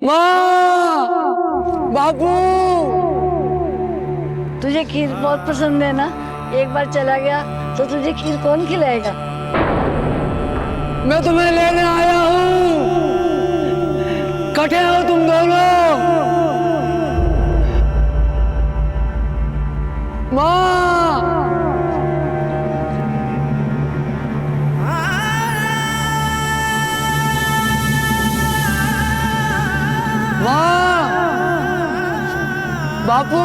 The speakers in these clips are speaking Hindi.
माँ, बापू। तुझे खीर बहुत पसंद है ना? एक बार चला गया तो तुझे खीर कौन खिलाएगा? मैं तुम्हें लेने आया हूँ। कटे हो तुम दोनों। माँ, माँ, बापू,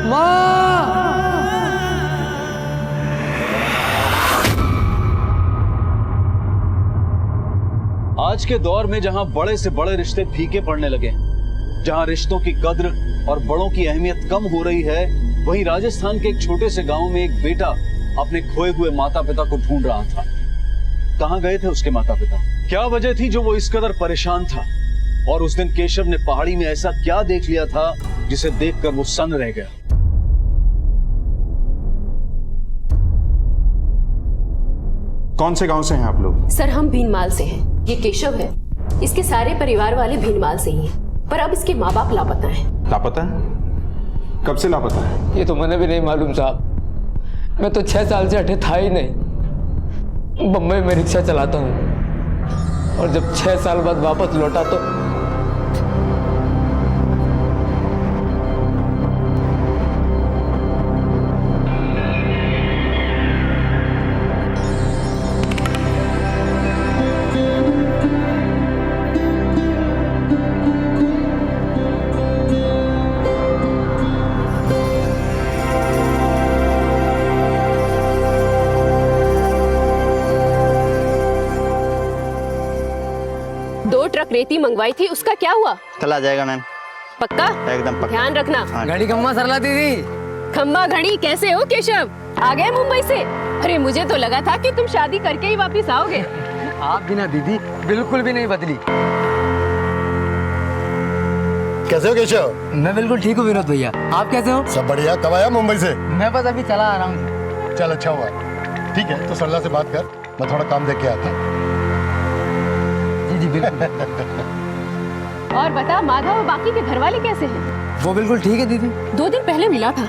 माँ। आज के दौर में जहां बड़े से बड़े रिश्ते फीके पड़ने लगे, जहां रिश्तों की कद्र और बड़ों की अहमियत कम हो रही है, वहीं राजस्थान के एक छोटे से गांव में एक बेटा अपने खोए हुए माता पिता को ढूंढ रहा था। कहां गए थे उसके माता पिता? क्या वजह थी जो वो इस कदर परेशान था? और उस दिन केशव ने पहाड़ी में ऐसा क्या देख लिया था जिसे देखकर वो सन्न रह गया? कौन से गांव से हैं आप लोग? सर हम भीनमाल से हैं। ये केशव है, इसके सारे परिवार वाले भीनमाल से ही हैं, पर अब इसके माँ बाप लापता हैं। लापता है? कब से लापता है? ये तो मुझे भी नहीं मालूम साहब। मैं तो 6 साल से हटे था ही नहीं। बम्बई में रिक्शा चलाता हूँ और जब 6 साल बाद वापस लौटा तो रेती मंगवाई थी, उसका क्या हुआ? कल आ जाएगा मैम। पक्का? एकदम पक्का। ध्यान रखना। हाँ। घड़ी कम्मा सरला दीदी। खम्बा घड़ी कैसे हो केशव? आ गए मुंबई से? अरे मुझे तो लगा था कि तुम शादी करके ही वापस आओगे। आप भी ना दीदी बिल्कुल भी नहीं बदली। कैसे हो केशव? मैं बिल्कुल ठीक हूँ विनोद भैया, आप कैसे हो? सब बढ़िया। कब आया मुंबई से? मैं बस अभी चला आ रहा हूँ। चल अच्छा हुआ। ठीक है तो सरला से बात कर, मैं थोड़ा काम देख के आता हूँ। जी जी बिल्कुल। और बता माधव और बाकी के घर वाले कैसे हैं? वो बिल्कुल ठीक है दीदी। 2 दिन पहले मिला था।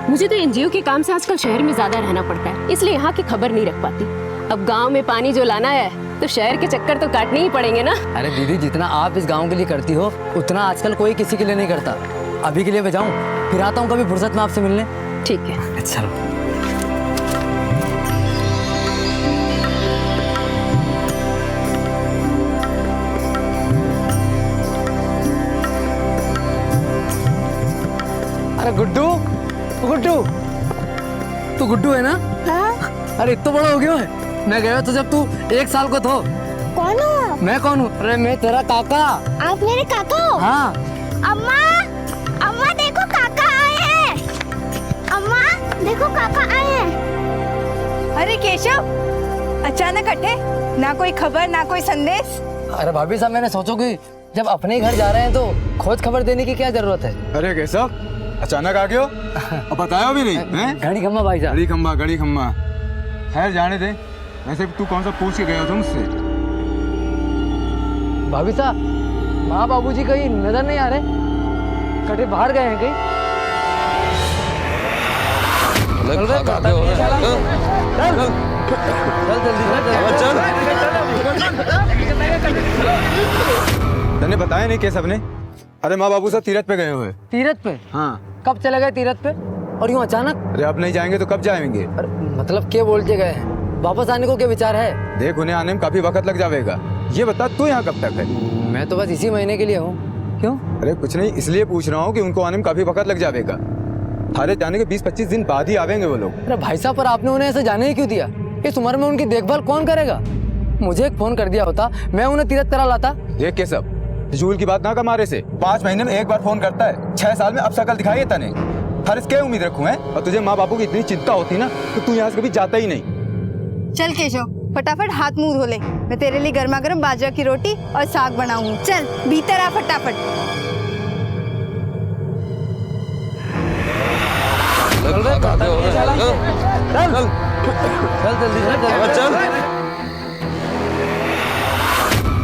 मुझे तो एनजीओ के काम से आजकल शहर में ज्यादा रहना पड़ता है, इसलिए यहाँ की खबर नहीं रख पाती। अब गांव में पानी जो लाना है तो शहर के चक्कर तो काटने ही पड़ेंगे ना। अरे दीदी जितना आप इस गांव के लिए करती हो उतना आजकल कोई किसी के लिए नहीं करता। अभी के लिए मैं जाऊँ, फिर आता हूँ कभी फुर्सत में आपसे मिलने। ठीक है। चलो। अरे गुड्डू, गुड्डू, तू गुड्डू है ना? हाँ? अरे इतना बड़ा हो गया है। मैं गया तो जब तू 1 साल को तो। कौन हो? मैं कौन हूँ? अरे मैं तेरा काका। आप मेरे काका हो? हाँ। अम्मा, अम्मा देखो काका आए हैं। अम्मा देखो काका आए हैं। अरे केशव, अचानक हटे, ना कोई खबर ना कोई संदेश। अरे भाभी साहब मैंने सोचो कि जब अपने घर जा रहे हैं तो खोज खबर देने की क्या जरूरत है? अरे कैसा अचानक आ गए हो? अब बताया भी नहीं हैं? घड़ी खम्मा भाई साहब। घड़ी खम्मा। खैर जाने दे। वैसे तू कौन सा पूछ के गया था मुझसे? भाभी साहब माँ बाबूजी कहीं नजर नहीं आ रहे? कटे बाहर गए हैं कहीं? तने बताया नहीं केशव ने? अरे माँ बाबू सब तीरथ पे गए हुए। तीरथ पे? हाँ। कब चले गए तीरथ पे और यूं अचानक? अरे अब नहीं जाएंगे तो कब जाएंगे? अरे मतलब क्या बोल के गए हैं? वापस आने को क्या विचार है? देख उन्हें आने में काफी वक्त लग जाएगा। ये बता तू यहाँ कब तक है? मैं तो बस इसी महीने के लिए हूँ। क्यों? अरे कुछ नहीं, इसलिए पूछ रहा हूँ कि उनको आने में काफी वक्त लग जाएगा। थारे जाने के 20-25 दिन बाद ही आवेंगे वो लोग। अरे भाई साहब पर आपने उन्हें ऐसे जाने ही क्यों दिया? इस उम्र में उनकी देखभाल कौन करेगा? मुझे एक फोन कर दिया होता, मैं उन्हें तीरथ करा लाता। देख केशव, झूल की बात ना कमारे से 5 महीने में एक बार फोन करता है। 6 साल में अब शकल दिखाई है तने। हर इसके उम्मीद रखूं है? और तुझे माँ बापू की इतनी चिंता होती ना तो तू यहाँ से कभी जाता ही नहीं। चल केशव फटाफट हाथ मुंह धो ले, मैं तेरे लिए गर्मा गर्म बाजरा की रोटी और साग बनाऊंगी। चल भीतर आ फटाफट।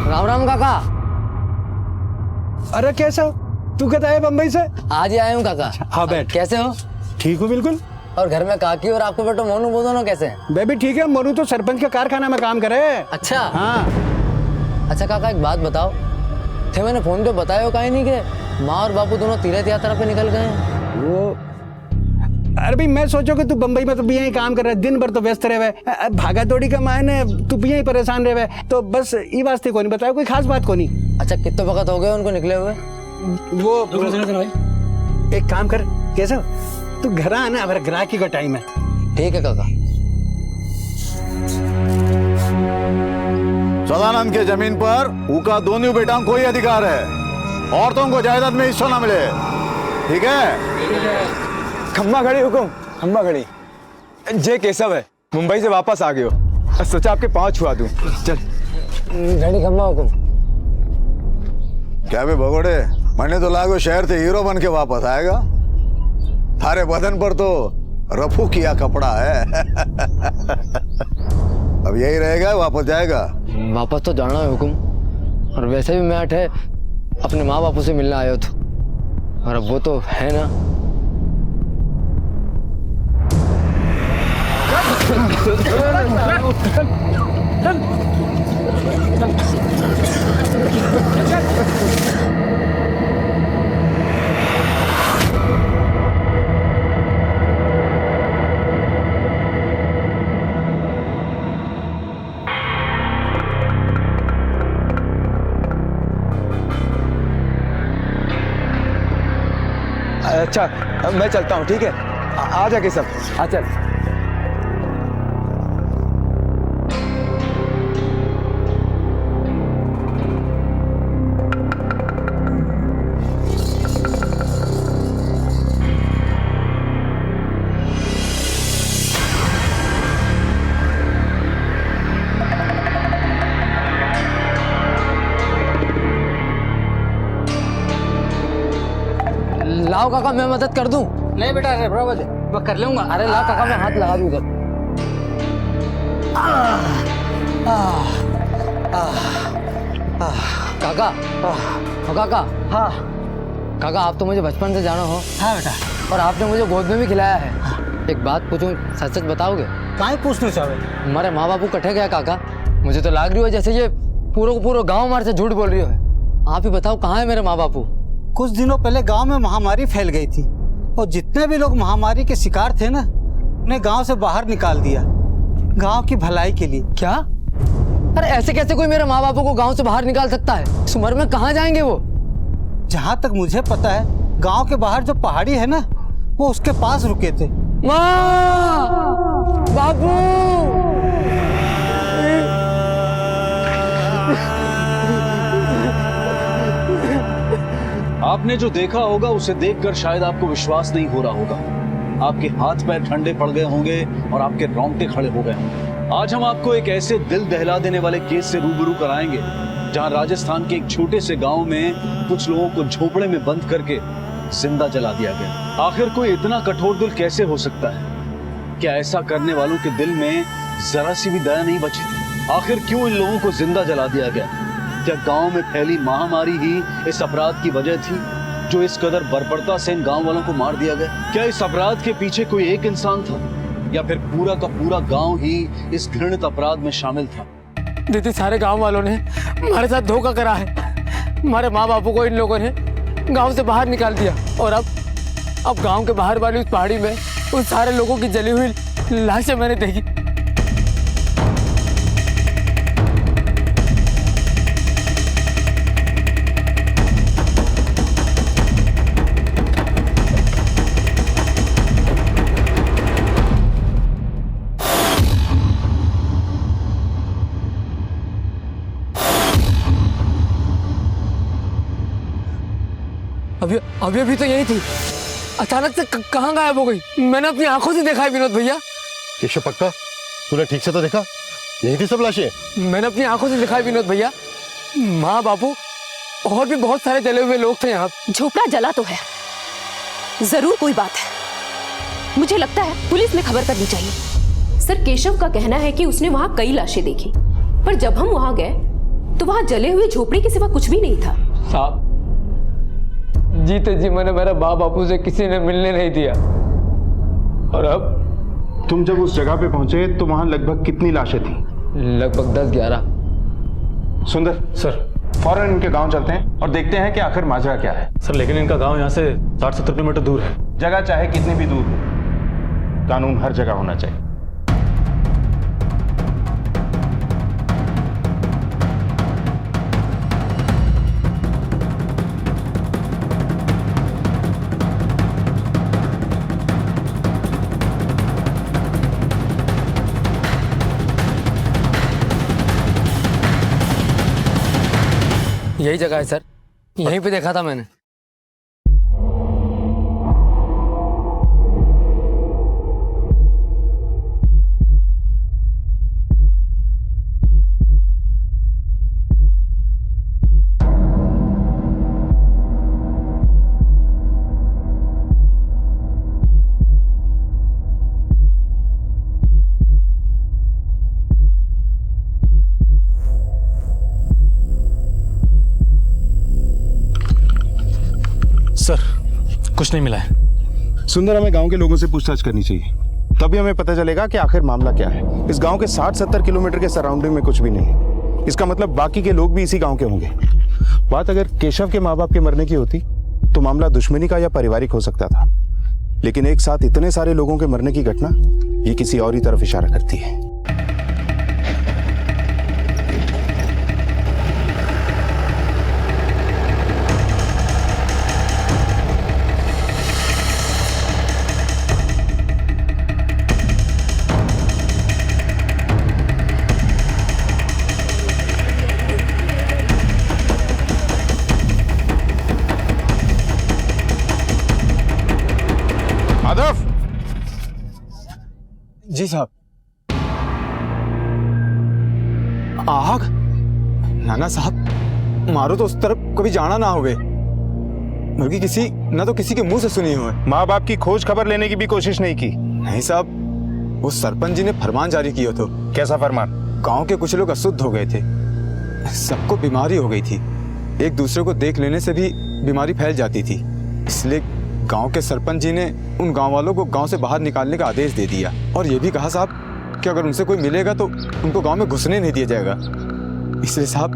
राम राम काका। अरे कैसा तू कहता है बम्बई से? आज ही आया हूँ काका। हाँ बैठ। कैसे हो? ठीक हूँ बिल्कुल। और घर में काकी और आपको बेटो मोनू वो दोनों कैसे हैं? मैं भी ठीक है। मोनू तो सरपंच के कारखाना में काम करे। अच्छा। हाँ। अच्छा काका एक बात बताओ, थे मैंने फोन पे बताया हो कहीं नहीं कि माँ और बापू दोनों तीर्थ यात्रा पे निकल गए हैं? वो अरे भाई मैं सोचो कि तू बम्बई में तो भी यही काम कर रहा है, दिन भर तो व्यस्त रहे हुए, भागा दौड़ी का मायने तू भी यही परेशान रहे हुए, तो बस ये वास्ते को नहीं बताया, कोई खास बात को नहीं। अच्छा कितने वक्त हो गए उनको निकले हुए? वो एक काम कर, कैसा तू घर आना, हमारे ग्राहकी का टाइम है। ठीक है काका। सदानंद के जमीन पर उनका दोनों बेटा कोई अधिकार है, औरतों को जायदाद में हिस्सा ना मिले, ठीक है? खम्मा खड़ी हुकुम, खम्मा खड़ी। जे केशव है, मुंबई से वापस आ गए हो, सोचा आपके पाँव छुआ दूं। चल घड़ी खम्मा हुकुम। क्या बे भगोड़े, मैंने तो लागो शहर से हीरो बन के वापस आएगा, थारे बदन पर तो रफू किया कपड़ा है। अब यही रहेगा वापस जाएगा? वापस तो जाना है हुकुम, और वैसे भी मैं अठे अपने माँ बापू से मिलने आया था, और अब वो तो है ना। अच्छा मैं चलता हूँ, ठीक है? आ जा केशव, आ चल। लाओ काका मैं मदद कर दूं। नहीं बेटा, अरे बराबर है, मैं कर लूंगा। अरे लाओ काका मैं हाथ लगा दूं इधर। काका काका। हाँ काका आप तो मुझे बचपन से जानो हो, हाँ बेटा। और आपने मुझे गोद में भी खिलाया है। एक बात पूछूं, सच सच बताओगे? काहे पूछना चाहे? हमारे माँ बापू कटे गया काका, मुझे तो लग रही हो जैसे ये पूरा गांव हमारे से झूठ बोल रही हो। आप ही बताओ कहाँ है मेरे माँ बापू? कुछ दिनों पहले गांव में महामारी फैल गई थी, और जितने भी लोग महामारी के शिकार थे ना, उन्हें गांव से बाहर निकाल दिया, गांव की भलाई के लिए। क्या? अरे ऐसे कैसे कोई मेरे माँ बापू को गांव से बाहर निकाल सकता है? इस उम्र में कहाँ जाएंगे वो? जहां तक मुझे पता है, गांव के बाहर जो पहाड़ी है ना, वो उसके पास रुके थे। माँ, बापू। आपने जो देखा होगा उसे देखकर शायद आपको विश्वास नहीं हो रहा होगा, आपके हाथ पैर ठंडे पड़ गए होंगे और आपके रोंगटे खड़े हो गए होंगे। आज हम आपको एक ऐसे दिल दहला देने वाले केस से रूबरू कराएंगे जहां राजस्थान के एक छोटे से गांव में कुछ लोगों को झोपड़े में बंद करके जिंदा जला दिया गया। आखिर कोई इतना कठोर दिल कैसे हो सकता है? क्या ऐसा करने वालों के दिल में जरा सी भी दया नहीं बची थी? आखिर क्यों इन लोगों को जिंदा जला दिया गया? क्या गांव में फैली महामारी ही इस अपराध की वजह थी जो इस कदर बर्बरता से इन गांव वालों को मार दिया गया? क्या इस अपराध के पीछे कोई एक इंसान था, या फिर पूरा का पूरा गांव ही इस घृणित अपराध में शामिल था? दीदी सारे गांव वालों ने हमारे साथ धोखा करा है। हमारे माँ बापू को इन लोगों ने गांव से बाहर निकाल दिया, और अब गांव के बाहर वाली उस पहाड़ी में उन सारे लोगों की जली हुई लाशें मैंने देखी। अभी तो यही थी, अचानक से कहाँ गायब हो गई? मैंने अपनी आंखों से देखा है विनोद भैया। केशव पक्का तूने ठीक से तो देखा? यही थी सब लाशें? मैंने अपनी आंखों से देखा है विनोद भैया, माँ बापू और भी बहुत सारे जले हुए लोग थे यहाँ। झोपड़ा जला तो है, जरूर कोई बात है। मुझे लगता है पुलिस में खबर करनी चाहिए। सर केशव का कहना है कि उसने वहाँ कई लाशें देखी, पर जब हम वहाँ गए तो वहाँ जले हुए झोपड़े के सिवा कुछ भी नहीं था। साहब जीते जी मैंने मेरे माँ बापू से किसी ने मिलने नहीं दिया। और अब तुम जब उस जगह पे पहुंचे तो वहां लगभग कितनी लाशें थी? लगभग 10-11। सुंदर सर। फौरन इनके गांव चलते हैं और देखते हैं कि आखिर माजरा क्या है। सर लेकिन इनका गांव यहाँ से 60-70 किलोमीटर दूर है। जगह चाहे कितनी भी दूर हो, कानून हर जगह होना चाहिए। यही जगह है सर, यहीं पे देखा था मैंने। सर कुछ नहीं मिला है। सुंदर, हमें गांव के लोगों से पूछताछ करनी चाहिए, तभी हमें पता चलेगा कि आखिर मामला क्या है। इस गांव के 60-70 किलोमीटर के सराउंडिंग में कुछ भी नहीं। इसका मतलब बाकी के लोग भी इसी गांव के होंगे। बात अगर केशव के माँ बाप के मरने की होती तो मामला दुश्मनी का या पारिवारिक हो सकता था, लेकिन एक साथ इतने सारे लोगों के मरने की घटना ये किसी और ही तरफ इशारा करती है। जी साहब। आग? नाना साहब, मारो तो उस तरफ कभी जाना ना होवे, बल्कि किसी ना तो किसी के मुंह से सुनी हो। माँ बाप की खोज खबर लेने की भी कोशिश नहीं की? नहीं साहब, वो सरपंच जी ने फरमान जारी किया तो। कैसा फरमान? गांव के कुछ लोग अशुद्ध हो गए थे, सबको बीमारी हो गई थी, एक दूसरे को देख लेने से भी बीमारी फैल जाती थी, इसलिए गांव के सरपंच जी ने उन गांव वालों को गांव से बाहर निकालने का आदेश दे दिया। और ये भी कहा साहब कि अगर उनसे कोई मिलेगा तो उनको गांव में घुसने नहीं दिया जाएगा। इसलिए साहब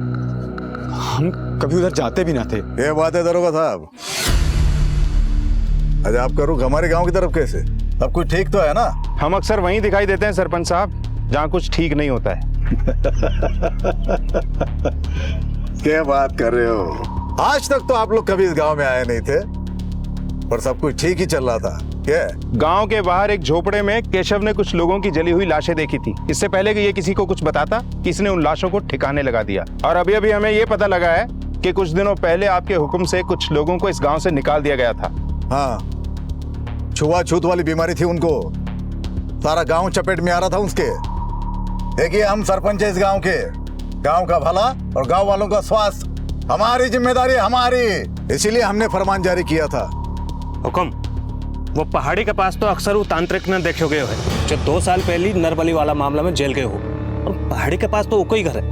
हम कभी उधर जाते भी ना थे। ये बात है दरोगा साहब। अरे आपका रुख हमारे गांव की तरफ कैसे? सब कुछ ठीक तो है ना? हम अक्सर वहीं दिखाई देते हैं सरपंच साहब, जहाँ कुछ ठीक नहीं होता है। क्या बात कर रहे हो? आज तक तो आप लोग कभी इस गांव में आए नहीं थे, पर सब कुछ ठीक ही चल रहा था। क्या? गांव के बाहर एक झोपड़े में केशव ने कुछ लोगों की जली हुई लाशें देखी थी। इससे पहले कि ये किसी को कुछ बताता, इसने उन लाशों को ठिकाने लगा दिया। और अभी अभी हमें ये पता लगा है कि कुछ दिनों पहले आपके हुक्म से कुछ लोगों को इस गांव से निकाल दिया गया था। हाँ, छुआछूत वाली बीमारी थी उनको, सारा गांव चपेट में आ रहा था उसके। देखिए, हम सरपंच है इस गांव के, गांव का भला और गांव वालों का स्वास्थ्य हमारी जिम्मेदारी है, हमारी। इसीलिए हमने फरमान जारी किया था। हुकुम, वो पहाड़ी के पास तो अक्सर वो तांत्रिक ने देखे गए हैं जो 2 साल पहले नरबली वाला मामला में जेल गए हो, और पहाड़ी के पास तो वो कोई घर है,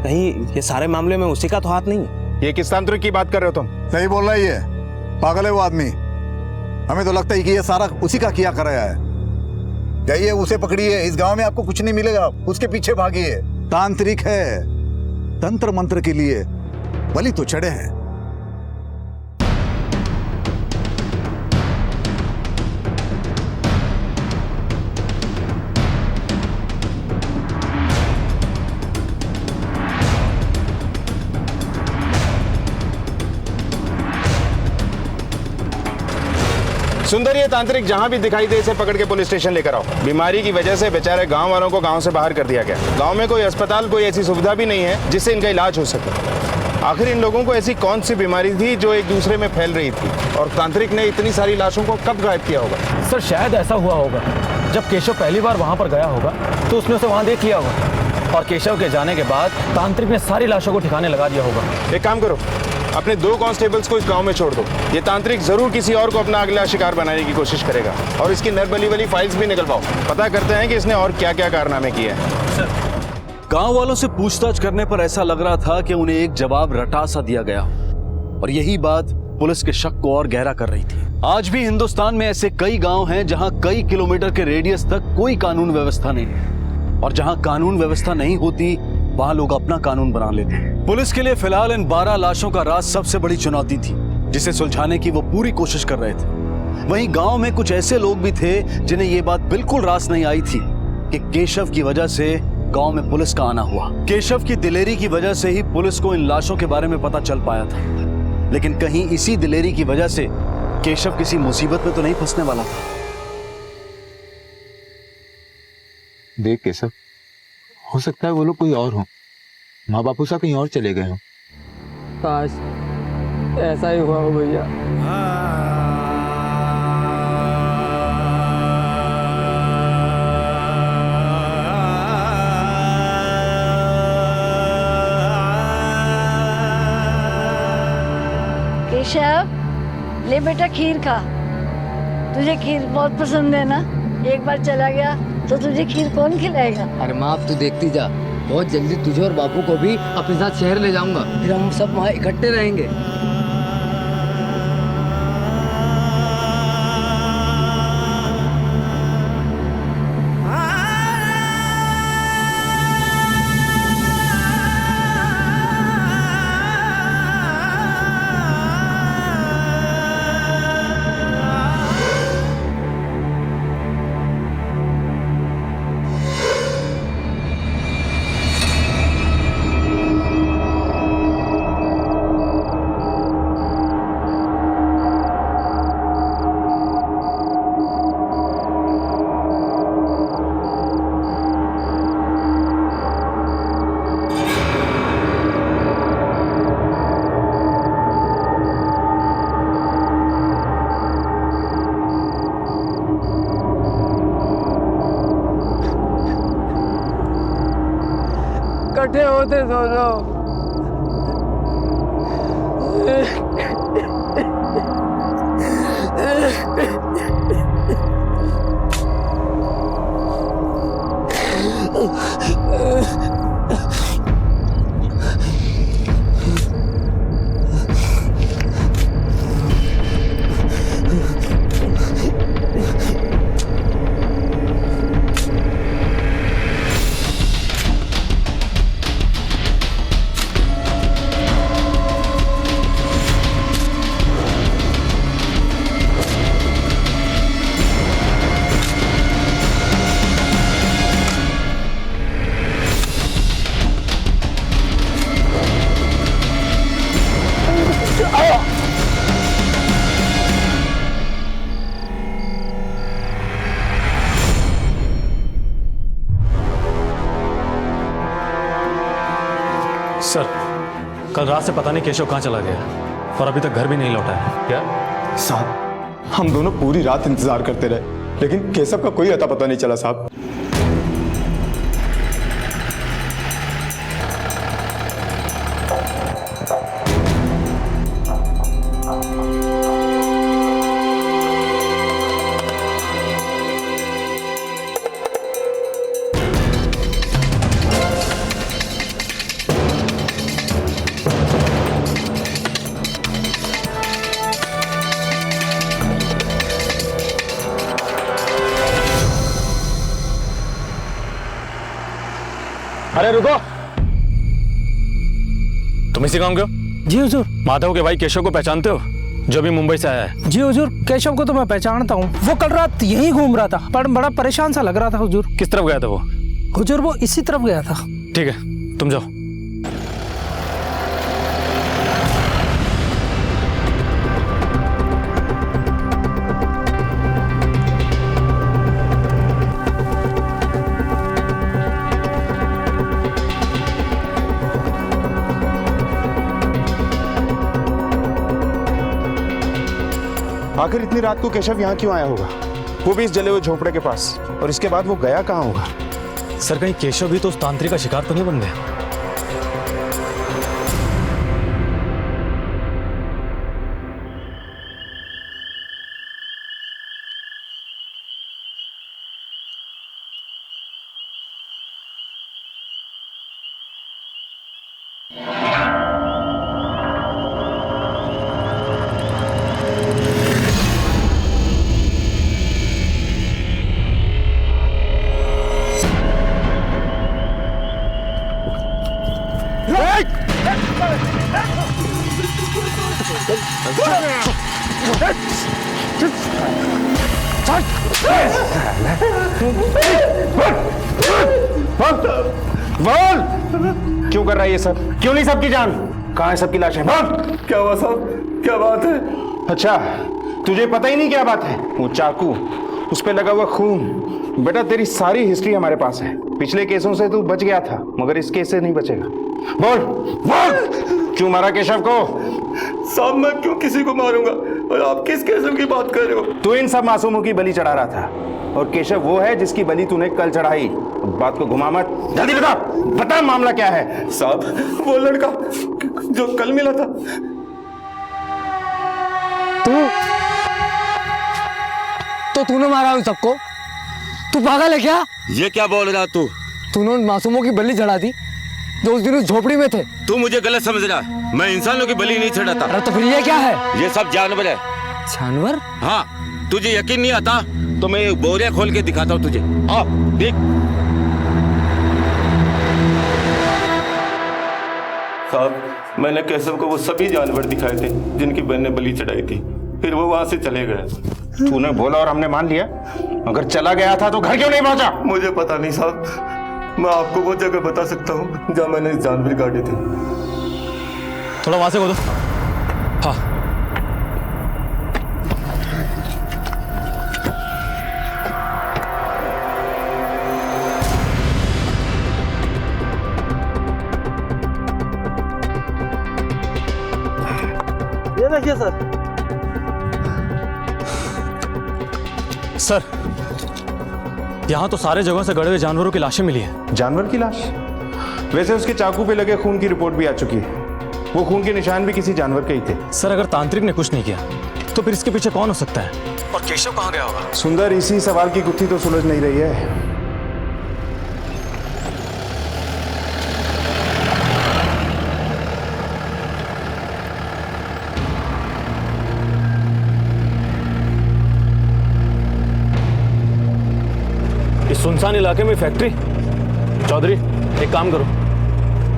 कहीं ये सारे मामले में उसी का तो हाथ नहीं है? ये किस तांत्रिक की बात कर रहे हो तुम? सही बोल रहा है, ये पागल है वो आदमी। हमें तो लगता है कि ये सारा उसी का किया कराया है। जाइए उसे पकड़िए, इस गांव में आपको कुछ नहीं मिलेगा, उसके पीछे भागिए। तांत्रिक है, तंत्र मंत्र के लिए बलि तो चढ़े हैं। सुंदर, ये तांत्रिक जहां भी दिखाई दे इसे पकड़ के पुलिस स्टेशन लेकर आओ। बीमारी की वजह से बेचारे गांव वालों को गांव से बाहर कर दिया गया। गांव में कोई अस्पताल, कोई ऐसी सुविधा भी नहीं है जिससे इनका इलाज हो सके। आखिर इन लोगों को ऐसी कौन सी बीमारी थी जो एक दूसरे में फैल रही थी, और तांत्रिक ने इतनी सारी लाशों को कब गायब किया होगा? सर शायद ऐसा हुआ होगा, जब केशव पहली बार वहाँ पर गया होगा तो उसने उसे वहाँ देख लिया होगा, और केशव के जाने के बाद तांत्रिक ने सारी लाशों को ठिकाने लगा दिया होगा। एक काम करो, अपने 2 कांस्टेबल्स को इस गांव में छोड़ दो। ये तांत्रिक जरूर किसी और को अपना अगला शिकार बनाने की कोशिश करेगा, और इसकी नरबली वाली फाइल्स भी निकलवाओ। पता करते हैं कि इसने और क्या क्या कारनामे किए हैं। गांव वालों से पूछताछ करने पर ऐसा लग रहा था कि उन्हें एक जवाब रटा सा दिया गया, और यही बात पुलिस के शक को और गहरा कर रही थी। आज भी हिंदुस्तान में ऐसे कई गांव हैं जहां कई किलोमीटर के रेडियस तक कोई कानून व्यवस्था नहीं है, और जहां कानून व्यवस्था नहीं होती वहां लोग अपना कानून बना लेते हैं। पुलिस के लिए फिलहाल इन 12 लाशों का राज सबसे बड़ी चुनौती थी, जिसे सुलझाने की वो पूरी कोशिश कर रहे थे। वहीं गांव में कुछ ऐसे लोग भी थे जिन्हें ये बात बिल्कुल रास नहीं आई थी कि केशव की वजह से गांव में पुलिस का आना हुआ। केशव की दिलेरी की वजह से ही पुलिस को इन लाशों के बारे में पता चल पाया था, लेकिन कहीं इसी दिलेरी की वजह से केशव किसी मुसीबत में तो नहीं फंसने वाला था। देख केशव, हो सकता है वो लोग कोई और हो, माँ बापू सा कहीं और चले गए हो। काश ऐसा ही हुआ हो भैया। केशव, ले बेटा खीर खा। तुझे खीर बहुत पसंद है ना? एक बार चला गया तो तुझे खीर कौन खिलाएगा? अरे माँ, अब तू देखती जा, बहुत जल्दी तुझे और बापू को भी अपने साथ शहर ले जाऊंगा, फिर हम सब वहाँ इकट्ठे रहेंगे। इकट्ठे होते दोनों। सर, कल रात से पता नहीं केशव कहाँ चला गया और अभी तक घर भी नहीं लौटा है। क्या साहब, हम दोनों पूरी रात इंतजार करते रहे, लेकिन केशव का कोई अता पता नहीं चला साहब। अरे रुको, तुम इसी गांव के हो? जी हुजूर। माधव के भाई केशव को पहचानते हो, जो भी मुंबई से आया है? जी हुजूर, केशव को तो मैं पहचानता हूँ। वो कल रात यहीं घूम रहा था, पर बड़ा परेशान सा लग रहा था हुजूर। किस तरफ गया था वो? हुजूर, वो इसी तरफ गया था। ठीक है, तुम जाओ। आखिर इतनी रात को केशव यहाँ क्यों आया होगा, वो भी इस जले हुए झोपड़े के पास, और इसके बाद वो गया कहाँ होगा? सर, कहीं केशव भी तो उस तांत्रिक का शिकार तो नहीं बन गया? बोल क्यों कर रहा है ये सब? क्यों नहीं सबकी जान? कहाँ है सबकी लाशें? बोल। क्या हुआ साहब, क्या बात है? अच्छा, तुझे पता ही नहीं क्या बात है? वो चाकू, उस पे लगा हुआ खून। बेटा तेरी सारी हिस्ट्री हमारे पास है। पिछले केसों से तू बच गया था, मगर इस केस से नहीं बचेगा। बोल बोल, क्यों मारा केशव को? साहब मैं क्यों किसी को मारूंगा, और आप किस केसम की बात कर रहे हो? तू इन सब मासूमों की बलि चढ़ा रहा था, और केशव वो है जिसकी बलि तूने कल चढ़ाई। बात को घुमा मत, जल्दी बता, बता मामला क्या है? साहब वो लड़का जो कल मिला था। तो तूने मारा उन सबको? तू पागल है क्या? ये क्या बोल रहा तू? तूने उन मासूमों की बलि चढ़ा दी जो उस दिन उस झोपड़ी में थे। तू मुझे गलत समझ रहा है, मैं इंसानों की बलि नहीं चढ़ाता। अरे तो फिर ये क्या है? ये सब जानवर है। जानवर? हाँ, तुझे यकीन नहीं आता तो मैं बोरिया खोल के दिखाता हूँ तुझे। आ देख। साहब मैंने केशव को वो सभी जानवर दिखाए थे जिनकी बहन ने बलि चढ़ाई थी, फिर वो वहां से चले गए। तूने बोला और हमने मान लिया। अगर चला गया था तो घर क्यों नहीं पहुंचा? मुझे पता नहीं साहब, मैं आपको वो जगह बता सकता हूँ जहाँ मैंने जानवर काटे थे। थोड़ा वहां से बोलो। हाँ ये देखिए सर। सर, यहाँ तो सारे जगहों से गड़े हुए जानवरों की लाशें मिली हैं। जानवर की लाश? वैसे उसके चाकू पे लगे खून की रिपोर्ट भी आ चुकी है। वो खून के निशान भी किसी जानवर के ही थे। सर अगर तांत्रिक ने कुछ नहीं किया तो फिर इसके पीछे कौन हो सकता है? और केशव कहाँ गया होगा? सुंदर, इसी सवाल की गुत्थी तो सुलझ नहीं रही है। इस सुनसान इलाके में फैक्ट्री? चौधरी एक काम करो,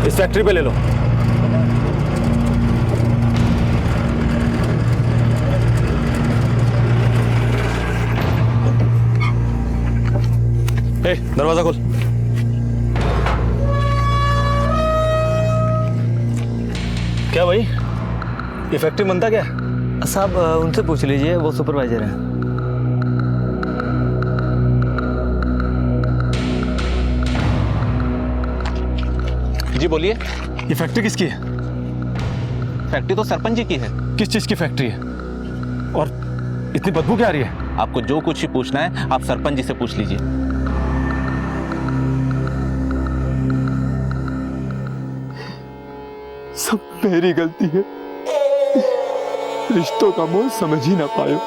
इस फैक्ट्री पे ले लो। ए, दरवाजा खोल। क्या भाई, ये फैक्ट्री बनता क्या? साहब उनसे पूछ लीजिए, वो सुपरवाइजर है। जी बोलिए। ये फैक्ट्री किसकी है? फैक्ट्री तो सरपंच जी की है। किस चीज की फैक्ट्री है? और इतनी बदबू क्या आ रही है? आपको जो कुछ ही पूछना है आप सरपंच जी से पूछ लीजिए। सब मेरी गलती है। रिश्तों का मोल समझ ही ना पायो।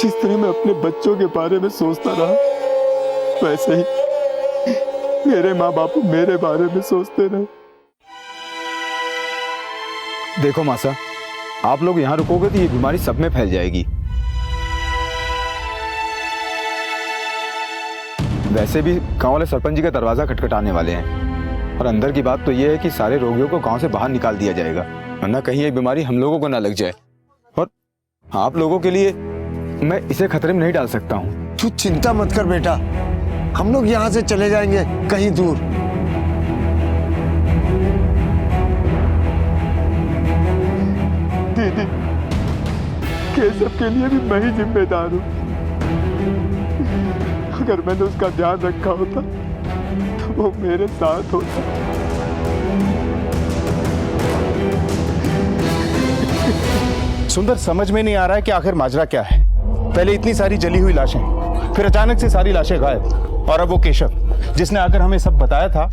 जिस तरह मैं अपने बच्चों के बारे में सोचता रहा, वैसे ही मेरे माँ बाप मेरे बारे में सोचते रहे। देखो मासा, आप लोग यहाँ रुकोगे तो ये बीमारी सब में फैल जाएगी। वैसे भी गांव वाले सरपंच जी का दरवाजा खटखटाने वाले हैं, और अंदर की बात तो ये है कि सारे रोगियों को गांव से बाहर निकाल दिया जाएगा, वरना कहीं ये बीमारी हम लोगों को ना लग जाए। और आप लोगों के लिए मैं इसे खतरे में नहीं डाल सकता हूँ। तू चिंता मत कर बेटा, हम लोग यहाँ से चले जाएंगे कहीं दूर। दीदी, केशव के लिए भी मैं ही जिम्मेदार हूँ। अगर मैंने उसका ध्यान रखा होता तो वो मेरे साथ होता। सुंदर, समझ में नहीं आ रहा है कि आखिर माजरा क्या है। पहले इतनी सारी जली हुई लाशें, फिर अचानक से सारी लाशें गायब, और अब वो केशव जिसने आकर हमें सब बताया था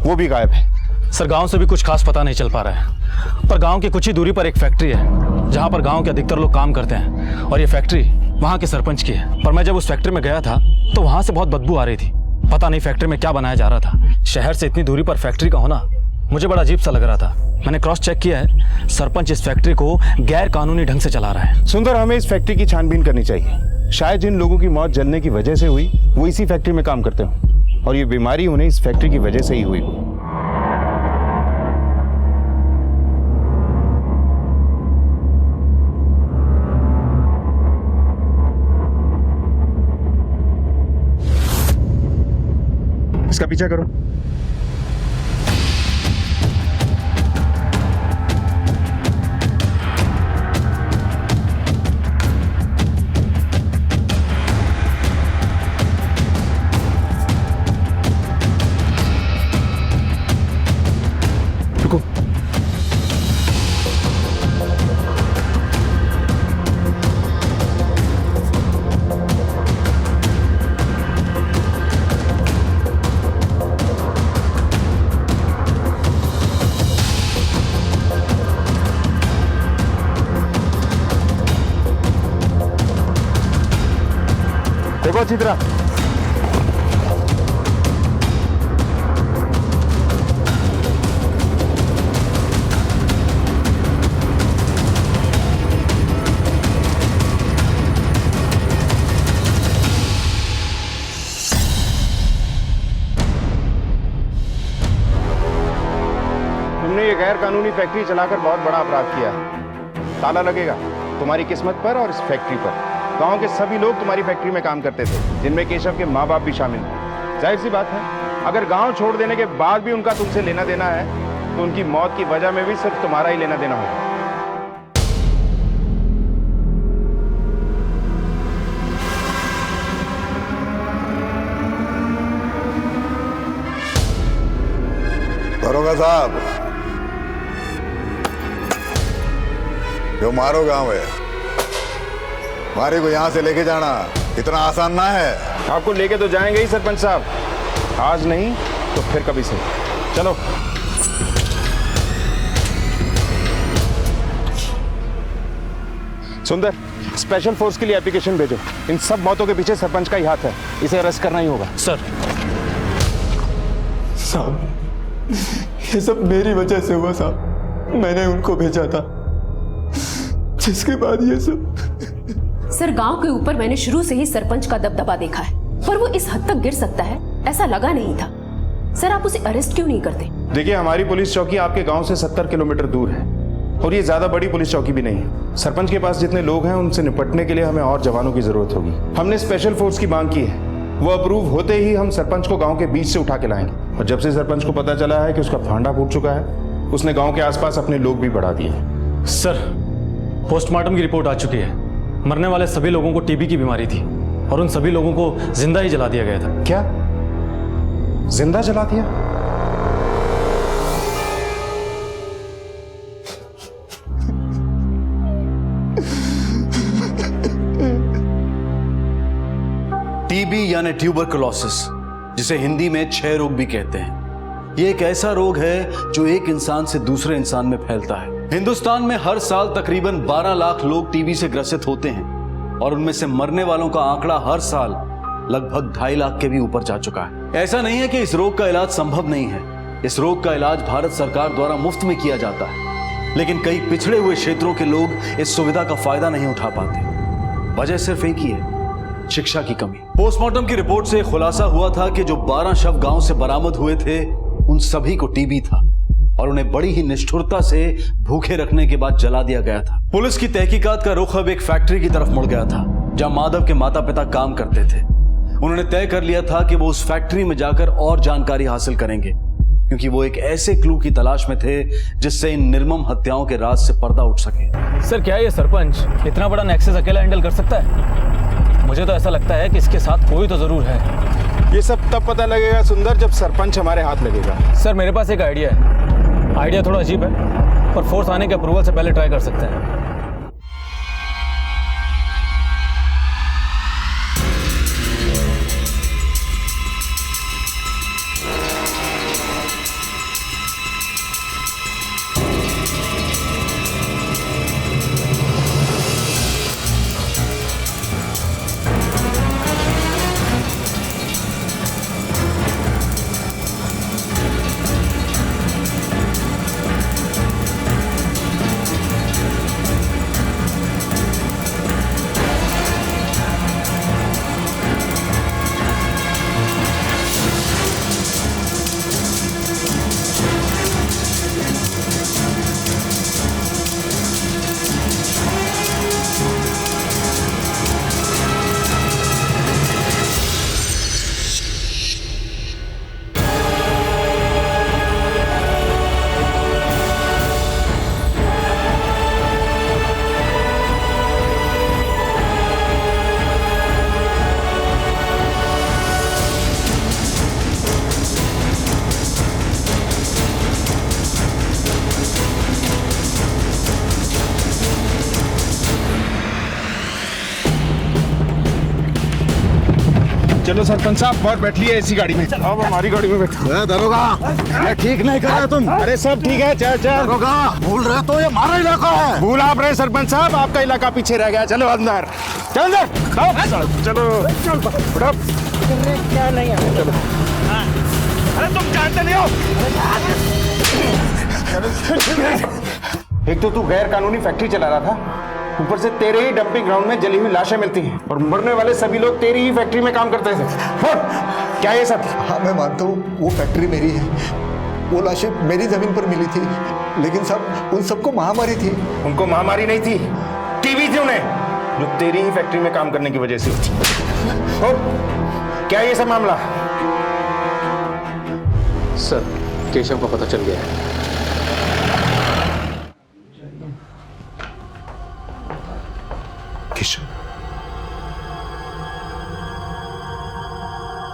वो भी गायब है। सर गांव से भी कुछ खास पता नहीं चल पा रहा है, पर गांव की कुछ ही दूरी पर एक फैक्ट्री है जहां पर गांव के अधिकतर लोग काम करते हैं, और ये फैक्ट्री वहां के सरपंच की है। पर मैं जब उस फैक्ट्री में गया था तो वहां से बहुत बदबू आ रही थी। पता नहीं फैक्ट्री में क्या बनाया जा रहा था। शहर से इतनी दूरी पर फैक्ट्री का होना मुझे बड़ा अजीब सा लग रहा था। मैंने क्रॉस चेक किया है, सरपंच इस फैक्ट्री को गैर कानूनी ढंग से चला रहा है। सुंदर, हमें इस फैक्ट्री की छानबीन करनी चाहिए। शायद जिन लोगों की मौत जलने की वजह से हुई वो इसी फैक्ट्री में काम करते हो, और ये बीमारी उन्हें इस फैक्ट्री की वजह से ही हुई हो। इसका पीछा करो। रुको। देखो अच्छी तरह। तुमने ये गैर कानूनी फैक्ट्री चलाकर बहुत बड़ा अपराध किया है। ताला लगेगा तुम्हारी किस्मत पर और इस फैक्ट्री पर। गांव के सभी लोग तुम्हारी फैक्ट्री में काम करते थे, जिनमें केशव के माँ बाप भी शामिल थे। जाहिर सी बात है, अगर गांव छोड़ देने के बाद भी उनका तुमसे लेना देना है, तो उनकी मौत की वजह में भी सिर्फ तुम्हारा ही लेना देना होगा। दरोगा साहब, जो मारो गांव है, मारे को यहां से लेके जाना इतना आसान ना है। आपको लेके तो जाएंगे ही सरपंच साहब, आज नहीं तो फिर कभी से। चलो। सुंदर, स्पेशल फोर्स के लिए एप्लीकेशन भेजो। इन सब मौतों के पीछे सरपंच का ही हाथ है, इसे अरेस्ट करना ही होगा। सर। साहब, ये सब मेरी वजह से हुआ साहब। मैंने उनको भेजा था, जिसके बाद ये सब। सर, गांव के ऊपर मैंने शुरू से ही सरपंच का दबदबा देखा है, पर वो इस हद तक गिर सकता है ऐसा लगा नहीं था। सर, आप उसे अरेस्ट क्यों नहीं करते? देखिए, हमारी पुलिस चौकी आपके गांव से 70 किलोमीटर दूर है और ये ज्यादा बड़ी पुलिस चौकी भी नहीं है। सरपंच के पास जितने लोग हैं उनसे निपटने के लिए हमें और जवानों की जरूरत होगी। हमने स्पेशल फोर्स की मांग की है, वो अप्रूव होते ही हम सरपंच को गांव के बीच से उठा के लाएंगे। और जब से सरपंच को पता चला है कि उसका फांडा फूट चुका है, उसने गांव के आसपास अपने लोग भी बढ़ा दिए। सर, पोस्टमार्टम की रिपोर्ट आ चुकी है। मरने वाले सभी लोगों को टीबी की बीमारी थी और उन सभी लोगों को जिंदा ही जला दिया गया था। क्या? जिंदा जला दिया? टीबी यानी ट्यूबरकुलोसिस, जिसे हिंदी में क्षय रोग भी कहते हैं, ये एक ऐसा रोग है जो एक इंसान से दूसरे इंसान में फैलता है। हिंदुस्तान में हर साल तकरीबन 12 लाख लोग टीबी से ग्रसित होते हैं और उनमें से मरने वालों का आंकड़ा हर साल लगभग 2.5 लाख के भी ऊपर जा चुका है। ऐसा नहीं है कि इस रोग का इलाज संभव नहीं है। इस रोग का इलाज भारत सरकार द्वारा मुफ्त में किया जाता है, लेकिन कई पिछड़े हुए क्षेत्रों के लोग इस सुविधा का फायदा नहीं उठा पाते। वजह सिर्फ एक ही है, शिक्षा की कमी। पोस्टमार्टम की रिपोर्ट से खुलासा हुआ था कि जो 12 शव गांव से बरामद हुए थे, उन सभी को टीबी था और उन्हें बड़ी ही निष्ठुरता से भूखे रखने के बाद जला दिया गया था। पुलिस की तहकीकात का रुख अब एक फैक्ट्री की तरफ मुड़ गया था, जहां माधव के माता पिता काम करते थे। उन्होंने तय कर लिया था कि वो उस फैक्ट्री में जाकर और जानकारी हासिल करेंगे, क्योंकि वो एक ऐसे क्लू की तलाश में थे जिससे इन निर्मम हत्याओं के राज से पर्दा उठ सके। सर, क्या ये सरपंच इतना बड़ा नेक्सस अकेला हैंडल कर सकता है? मुझे तो ऐसा लगता है कि इसके साथ कोई तो जरूर है। ये सब तब पता लगेगा सुंदर, जब सरपंच हमारे हाथ लगेगा। सर, मेरे पास एक आइडिया है। आइडिया थोड़ा अजीब है, पर फोर्स आने के अप्रूवल से पहले ट्राई कर सकते हैं। चलो सरपंच साहब और बैठ लिए इसी गाड़ी में। अब हमारी गाड़ी में बैठो। दरोगा, ये ठीक नहीं कर रहे तुम। अरे सब ठीक है, चल चल। दरोगा, भूल रहे तो ये हमारा इलाका है। भूल आप रहे सरपंच साहब, आपका इलाका पीछे रह गया। चलो अंदर, चल अंदर, चलो चलो। क्या नहीं है, चलो। अरे तुम जानते नहीं हो। एक तो तू गैर कानूनी फैक्ट्री चला रहा था, ऊपर से तेरे ही डंपिंग ग्राउंड में जली हुई लाशें मिलती हैं और मरने वाले सभी लोग तेरी ही फैक्ट्री में काम करते थे। क्या ये सब? हाँ मैं मानता हूँ वो फैक्ट्री मेरी है, वो लाशें मेरी जमीन पर मिली थी, लेकिन सब उन सबको महामारी थी। उनको महामारी नहीं थी, टीबी थी उन्हें, जो तेरी ही फैक्ट्री में काम करने की वजह से हुई। क्या ये सब मामला? सर, केशव का पता चल गया है। केशव,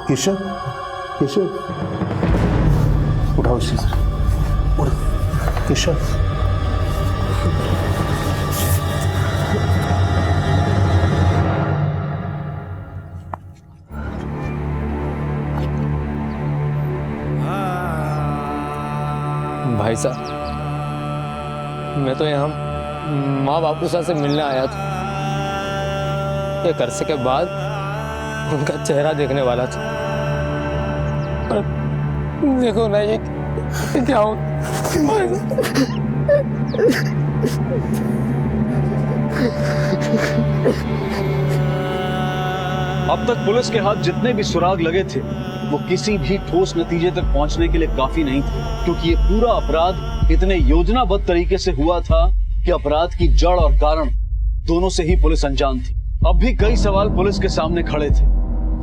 केशव, केशव, उठाओ इसे सर, उठ, केशव। भाई साहब, मैं तो यहाँ माँ बापू से मिलने आया था। एक अरसे के बाद उनका चेहरा देखने वाला था। और देखो ना ये क्या हो। अब तक पुलिस के हाथ जितने भी सुराग लगे थे वो किसी भी ठोस नतीजे तक पहुंचने के लिए काफी नहीं थे, क्योंकि ये पूरा अपराध इतने योजनाबद्ध तरीके से हुआ था कि अपराध की जड़ और कारण दोनों से ही पुलिस अनजान थी। अब भी कई सवाल पुलिस के सामने खड़े थे।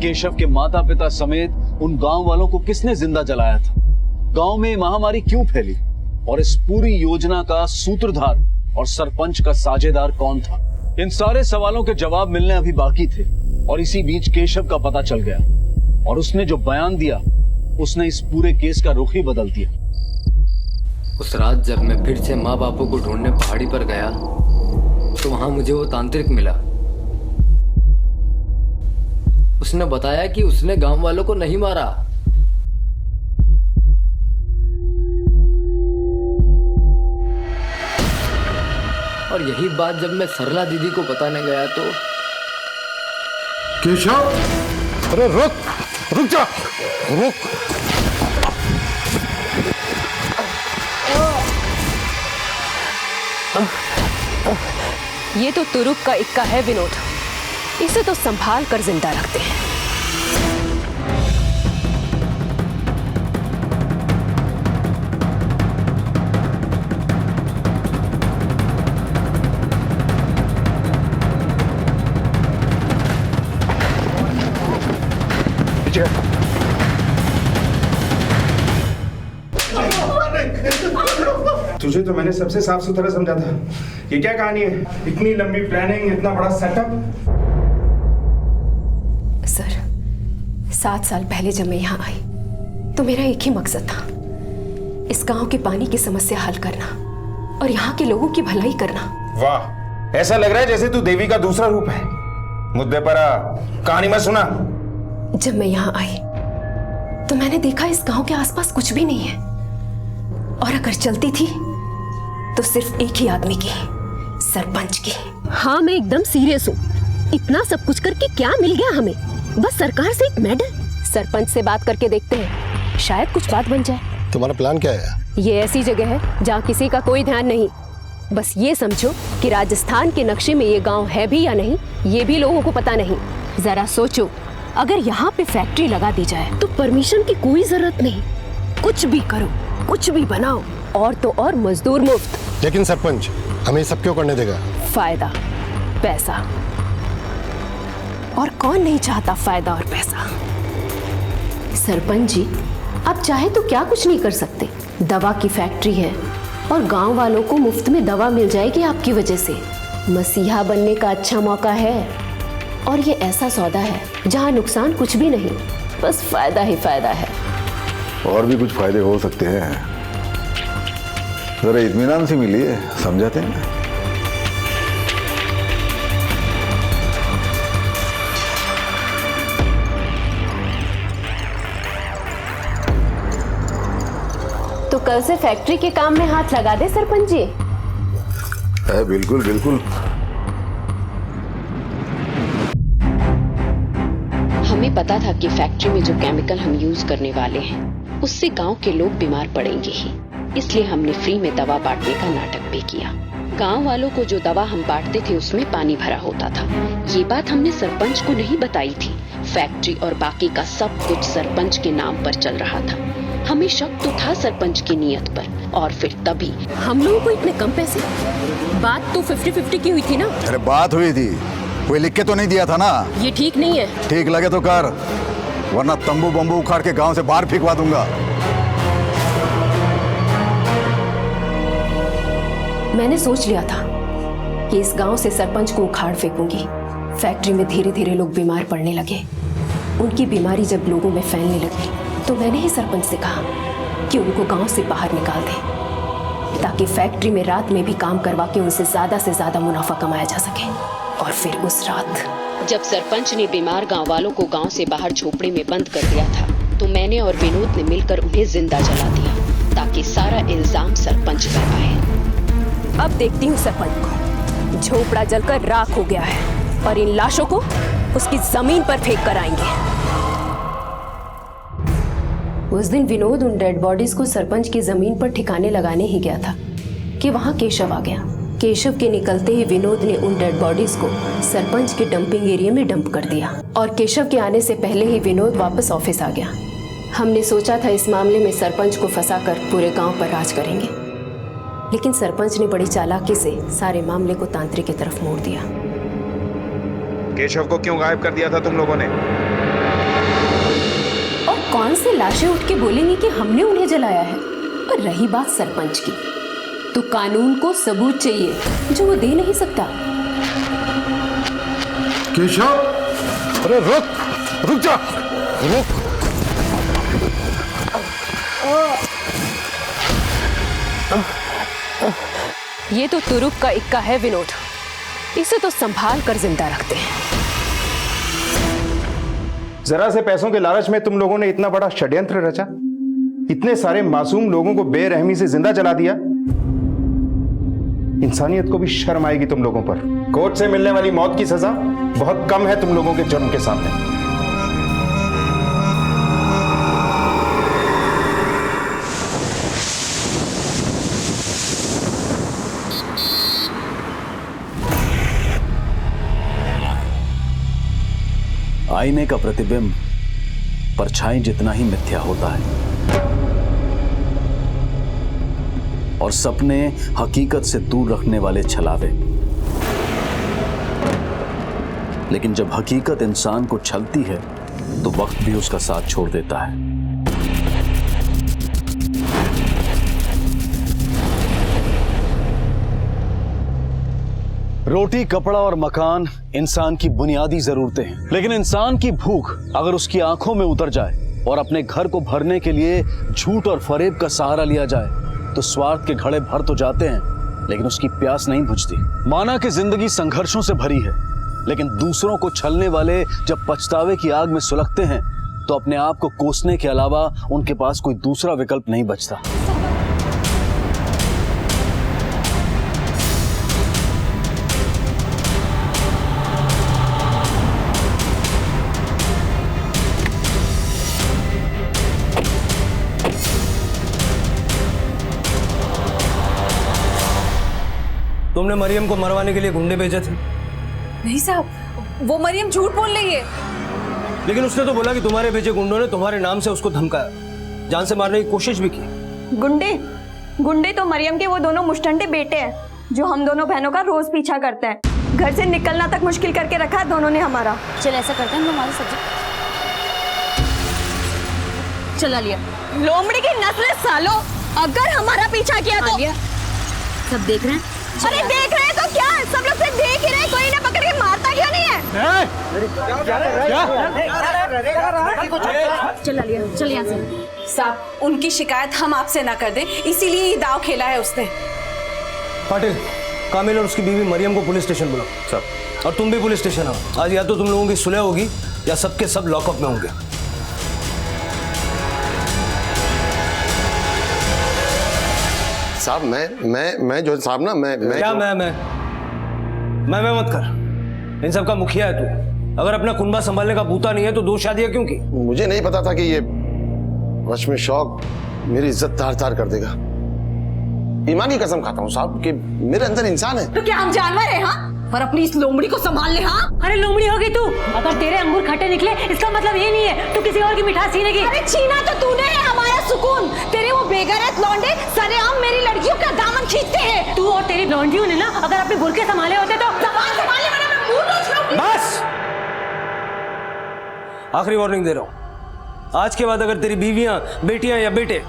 केशव के माता पिता समेत उन गांव वालों को किसने जिंदा जलाया था? गांव में महामारी क्यों फैली? और इस पूरी योजना का सूत्रधार और सरपंच का साझेदार कौन था? इन सारे सवालों के जवाब मिलने अभी बाकी थे। और इसी बीच केशव का पता चल गया और उसने जो बयान दिया उसने इस पूरे केस का रुख ही बदल दिया। उस रात जब मैं फिर से माँ बापू को ढूंढने पहाड़ी पर गया तो वहां मुझे वो तांत्रिक मिला। उसने बताया कि उसने गांव वालों को नहीं मारा, और यही बात जब मैं सरला दीदी को बताने गया तो केशव, अरे रुक, रुक जा, रुक। ये तो तुरुक का इक्का है विनोद, इसे तो संभाल कर जिंदा रखते हैं। तुझे तो मैंने सबसे साफ सुथरा समझा था। ये क्या कहानी है? इतनी लंबी प्लानिंग, इतना बड़ा सेटअप। सर, 7 साल पहले जब मैं यहाँ आई तो मेरा एक ही मकसद था, इस गांव के पानी की समस्या हल करना और यहाँ के लोगों की भलाई करना। वाह, ऐसा लग रहा है जैसे तू देवी का दूसरा रूप है। मुद्दे पर आ, कहानी मत सुना। जब मैं यहाँ आई तो मैंने देखा इस गांव के आसपास कुछ भी नहीं है, और अगर चलती थी तो सिर्फ एक ही आदमी की, सरपंच की। हाँ, मैं एकदम सीरियस हूँ। इतना सब कुछ करके क्या मिल गया हमें? बस सरकार से एक मेडल। सरपंच से बात करके देखते हैं, शायद कुछ बात बन जाए। तुम्हारा प्लान क्या है? ये ऐसी जगह है जहाँ किसी का कोई ध्यान नहीं। बस ये समझो कि राजस्थान के नक्शे में ये गांव है भी या नहीं, ये भी लोगों को पता नहीं। जरा सोचो, अगर यहाँ पे फैक्ट्री लगा दी जाए तो परमिशन की कोई जरूरत नहीं, कुछ भी करो, कुछ भी बनाओ, और तो और मजदूर मुफ्त। लेकिन सरपंच हमें सब क्यों करने देगा? फायदा, पैसा, और कौन नहीं चाहता फायदा और पैसा। सरपंच जी, आप चाहे तो क्या कुछ नहीं कर सकते। दवा की फैक्ट्री है और गांव वालों को मुफ्त में दवा मिल जाएगी आपकी वजह से। मसीहा बनने का अच्छा मौका है, और ये ऐसा सौदा है जहां नुकसान कुछ भी नहीं, बस फायदा ही फायदा है। और भी कुछ फायदे हो सकते हैं, जरा इत्मीनान से मिलिए, समझाते हैं। कल से फैक्ट्री के काम में हाथ लगा दे सरपंच जी। बिल्कुल बिल्कुल। हमें पता था कि फैक्ट्री में जो केमिकल हम यूज करने वाले हैं उससे गांव के लोग बीमार पड़ेंगे ही, इसलिए हमने फ्री में दवा बांटने का नाटक भी किया। गांव वालों को जो दवा हम बांटते थे उसमें पानी भरा होता था। ये बात हमने सरपंच को नहीं बताई थी। फैक्ट्री और बाकी का सब कुछ सरपंच के नाम पर चल रहा था। हमें शक तो था सरपंच की नीयत पर, और फिर तभी हम लोगों को इतने कम पैसे, बात तो 50-50 की हुई थी ना। अरे बात हुई थी, कोई लिख के तो नहीं दिया था ना। ये ठीक नहीं है। ठीक लगे तो कर, वरना तंबू बम्बू उखाड़ के गांव से बाहर फेंकवा दूंगा। मैंने सोच लिया था कि इस गांव से सरपंच को उखाड़ फेंकूंगी। फैक्ट्री में धीरे धीरे लोग बीमार पड़ने लगे। उनकी बीमारी जब लोगों में फैलने लगी तो मैंने ही सरपंच से कहा कि उनको गांव से बाहर निकाल दें, ताकि फैक्ट्री में रात में भी काम करवा के उनसे ज्यादा से ज्यादा मुनाफा कमाया जा सके। और फिर उस रात जब सरपंच ने बीमार गांव वालों को गांव से बाहर झोपड़ी में बंद कर दिया था, तो मैंने और विनोद ने मिलकर उन्हें जिंदा जला दिया, ताकि सारा इल्जाम सरपंच पर आए। अब देखती हूँ सरपंच को। झोपड़ा जलकर राख हो गया है और इन लाशों को उसकी जमीन पर फेंक कर आएंगे। उस दिन विनोद उन डेड बॉडीज को सरपंच की जमीन पर ठिकाने लगाने ही गया था कि वहां केशव आ गया। केशव के निकलते ही विनोद ने उन डेड बॉडीज को सरपंच के डंपिंग एरिया में डंप कर दिया, और केशव के आने से पहले ही विनोद वापस ऑफिस आ गया। हमने सोचा था इस मामले में सरपंच को फंसाकर पूरे गांव पर राज करेंगे, लेकिन सरपंच ने बड़ी चालाकी से सारे मामले को तांत्रिक की तरफ मोड़ दिया। केशव को क्यों गायब कर दिया था तुम लोगों ने? और कौन से लाशें उठ के बोलेंगी कि हमने उन्हें जलाया है? और रही बात सरपंच की, तो कानून को सबूत चाहिए जो वो दे नहीं सकता। केशव, अरे रुक जा, रुक। ये तो तुरुप का इक्का है विनोद, इसे तो संभाल कर जिंदा रखते हैं। जरा से पैसों के लालच में तुम लोगों ने इतना बड़ा षड्यंत्र रचा, इतने सारे मासूम लोगों को बेरहमी से जिंदा जला दिया। इंसानियत को भी शर्म आएगी तुम लोगों पर। कोर्ट से मिलने वाली मौत की सजा बहुत कम है तुम लोगों के जुर्म के सामने। आईने का प्रतिबिंब परछाई जितना ही मिथ्या होता है, और सपने हकीकत से दूर रखने वाले छलावे। लेकिन जब हकीकत इंसान को छलती है तो वक्त भी उसका साथ छोड़ देता है। रोटी, कपड़ा और मकान इंसान की बुनियादी जरूरतें हैं, लेकिन इंसान की भूख अगर उसकी आंखों में उतर जाए और अपने घर को भरने के लिए झूठ और फरेब का सहारा लिया जाए तो स्वार्थ के घड़े भर तो जाते हैं, लेकिन उसकी प्यास नहीं बुझती। माना कि जिंदगी संघर्षों से भरी है, लेकिन दूसरों को छलने वाले जब पछतावे की आग में सुलगते हैं तो अपने आप को कोसने के अलावा उनके पास कोई दूसरा विकल्प नहीं बचता। तुमने मरियम को मरवाने के लिए गुंडे भेजे थे? नहीं साहब, वो मरियम झूठ बोल रही है। लेकिन उसने तो बोला कि तुम्हारे भेजे गुंडों ने तुम्हारे नाम से उसको धमकाया, जान से मारने की कोशिश भी की। गुंडे तो मरियम के वो दोनों मुश्तंडे बेटे हैं जो हम दोनों बहनों का रोज पीछा करते हैं। घर से निकलना तक मुश्किल करके रखा है दोनों ने हमारा। चल ऐसा करते हैं, हम हमारी सब्जी चला लिया। लोमड़ी की नस्ल सालो, अगर हमारा पीछा किया तो सब देख रहे हैं। अरे देख रहे हैं तो क्या, सब लोग से देख ही रहे, कोई ना पकड़ के मारता क्यों नहीं है? चला लिया, चल यहाँ से। साहब, उनकी शिकायत हम आपसे ना कर दें, इसीलिए ये दाव खेला है उसने। पाटिल, कामिल और उसकी बीवी मरियम को पुलिस स्टेशन बुलाओ। सर। और तुम भी पुलिस स्टेशन आओ। आज या तो तुम लोगों की सुलह होगी या सबके सब लॉकअप में होंगे। साहब मैं जो साहब ना मैं क्या मैं मत कर। इन सब का मुखिया है तू। अगर अपना कुनबा संभालने का बूता नहीं है तो दो शादियां क्यों की? मुझे नहीं पता था कि ये रश्मि शौक मेरी इज्जत तार तार कर देगा। ईमान की कसम खाता हूँ साहब कि मेरे अंदर इंसान है। तो क्या हम जानवर हैं? हाँ, और अपनी इस लोमड़ी को संभाल ले। हाँ, अरे लोमड़ी होगी तू। अगर तेरे अंगूर खट्टे निकले इसका मतलब ये नहीं है तू किसी और की मिठास छीनेगी। अरे छीना तो तूने है हमारा सुकून। तेरे वो बेगैरत लौंडे सरेआम मेरी लड़कियों का दामन खींचते हैं। तू और तेरी लौंडियों ने ना अगर अपने बुरके संभाले होते तो संभालने वाला मैं मुंह नोच लूंगी। बस, आखिरी वार्निंग दे रहा हूं। आज के बाद अगर तेरी बीवियां, बेटियां या बेटे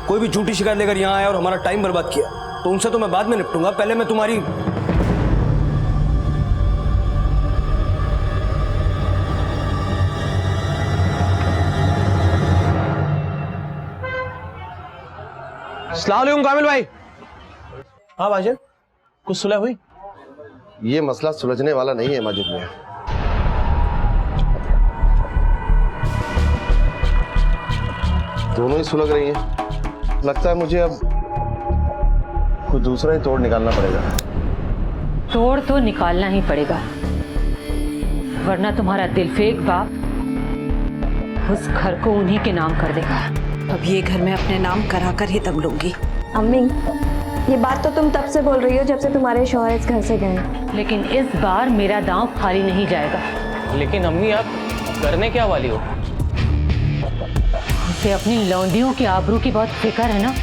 कोई भी झूठी शिकायत लेकर यहां आया और हमारा टाइम बर्बाद किया तो उनसे तो मैं बाद में निपटूंगा। पहले मैं तुम्हारी अस्सलाम वालेकुम कामिल भाई। हाँ भाईजान, कुछ सुलह हुई? ये मसला सुलझने वाला नहीं है माजिद में। दोनों ही सुलग रही हैं। लगता है मुझे अब कुछ दूसरा ही तोड़ निकालना पड़ेगा। तोड़ तो निकालना ही पड़ेगा, वरना तुम्हारा दिलफेक बाप उस घर को उन्हीं के नाम कर देगा। अब ये घर मैं अपने नाम करा कर ही दम लूंगी। अम्मी, ये बात तो तुम तब से बोल रही हो जब से तुम्हारे शौहर इस घर से गए। लेकिन इस बार मेरा दांव खाली नहीं जाएगा। लेकिन अम्मी आप करने क्या वाली हो? उसे अपनी लौंडियों की आबरू की बहुत फिक्र है ना,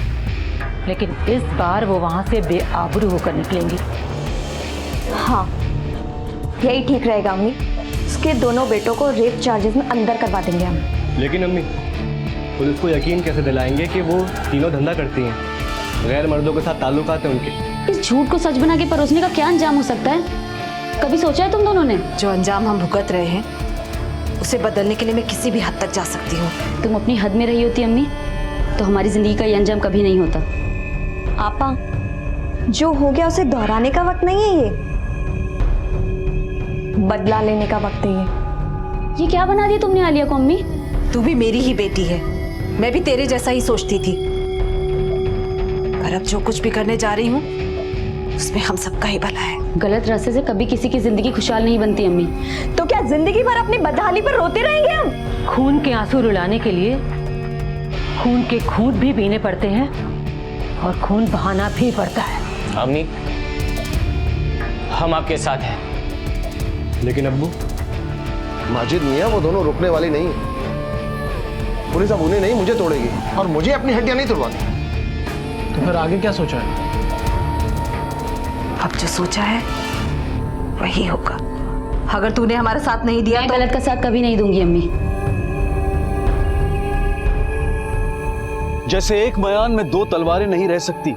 लेकिन इस बार वो वहां से बेआबरू होकर निकलेंगी। हाँ, यही ठीक रहेगा अम्मी। उसके दोनों बेटों को रेप चार्जेस में अंदर करवा देंगे हम। लेकिन अम्मी, पुलिस को यकीन कैसे दिलाएंगे कि वो तीनों धंधा करती हैं? गैर मर्दों के साथ ताल्लुकात हैं उनके। इस झूठ को सच बना के परोसने का क्या अंजाम हो सकता है? कभी सोचा है तुम दोनों ने? जो अंजाम हम भुगत रहे हैं उसे बदलने के लिए मैं किसी भी हद तक जा सकती हूँ। तुम अपनी हद में रही होती अम्मी तो हमारी जिंदगी का ये अंजाम कभी नहीं होता। आपा, जो हो गया उसे दोहराने का वक्त नहीं है, ये बदला लेने का वक्त है। ये क्या बना दिया तुमने आलिया को अम्मी? तू भी मेरी ही बेटी है, मैं भी तेरे जैसा ही सोचती थी। पर अब जो कुछ भी करने जा रही हूँ उसमें हम सबका ही भला है। गलत रास्ते से कभी किसी की जिंदगी खुशहाल नहीं बनती अम्मी। तो क्या जिंदगी भर अपनी बदहाली पर रोते रहेंगे हम? खून के आंसू रुलाने के लिए खून के खूंट भी पीने पड़ते हैं और खून बहाना भी पड़ता है। अम्मी, हम आपके साथ हैं। लेकिन अब्बू, माजिद मियां वो दोनों रुकने वाली नहीं है। पुलिस अब उन्हें नहीं मुझे तोड़ेगी और मुझे अपनी हड्डियां नहीं तोड़वाती। तो फिर आगे क्या सोचा है? अब जो सोचा है वही होगा। अगर तूने हमारा साथ नहीं दिया तो गलत का साथ कभी नहीं दूंगी अम्मी। जैसे एक बयान में दो तलवारें नहीं रह सकती,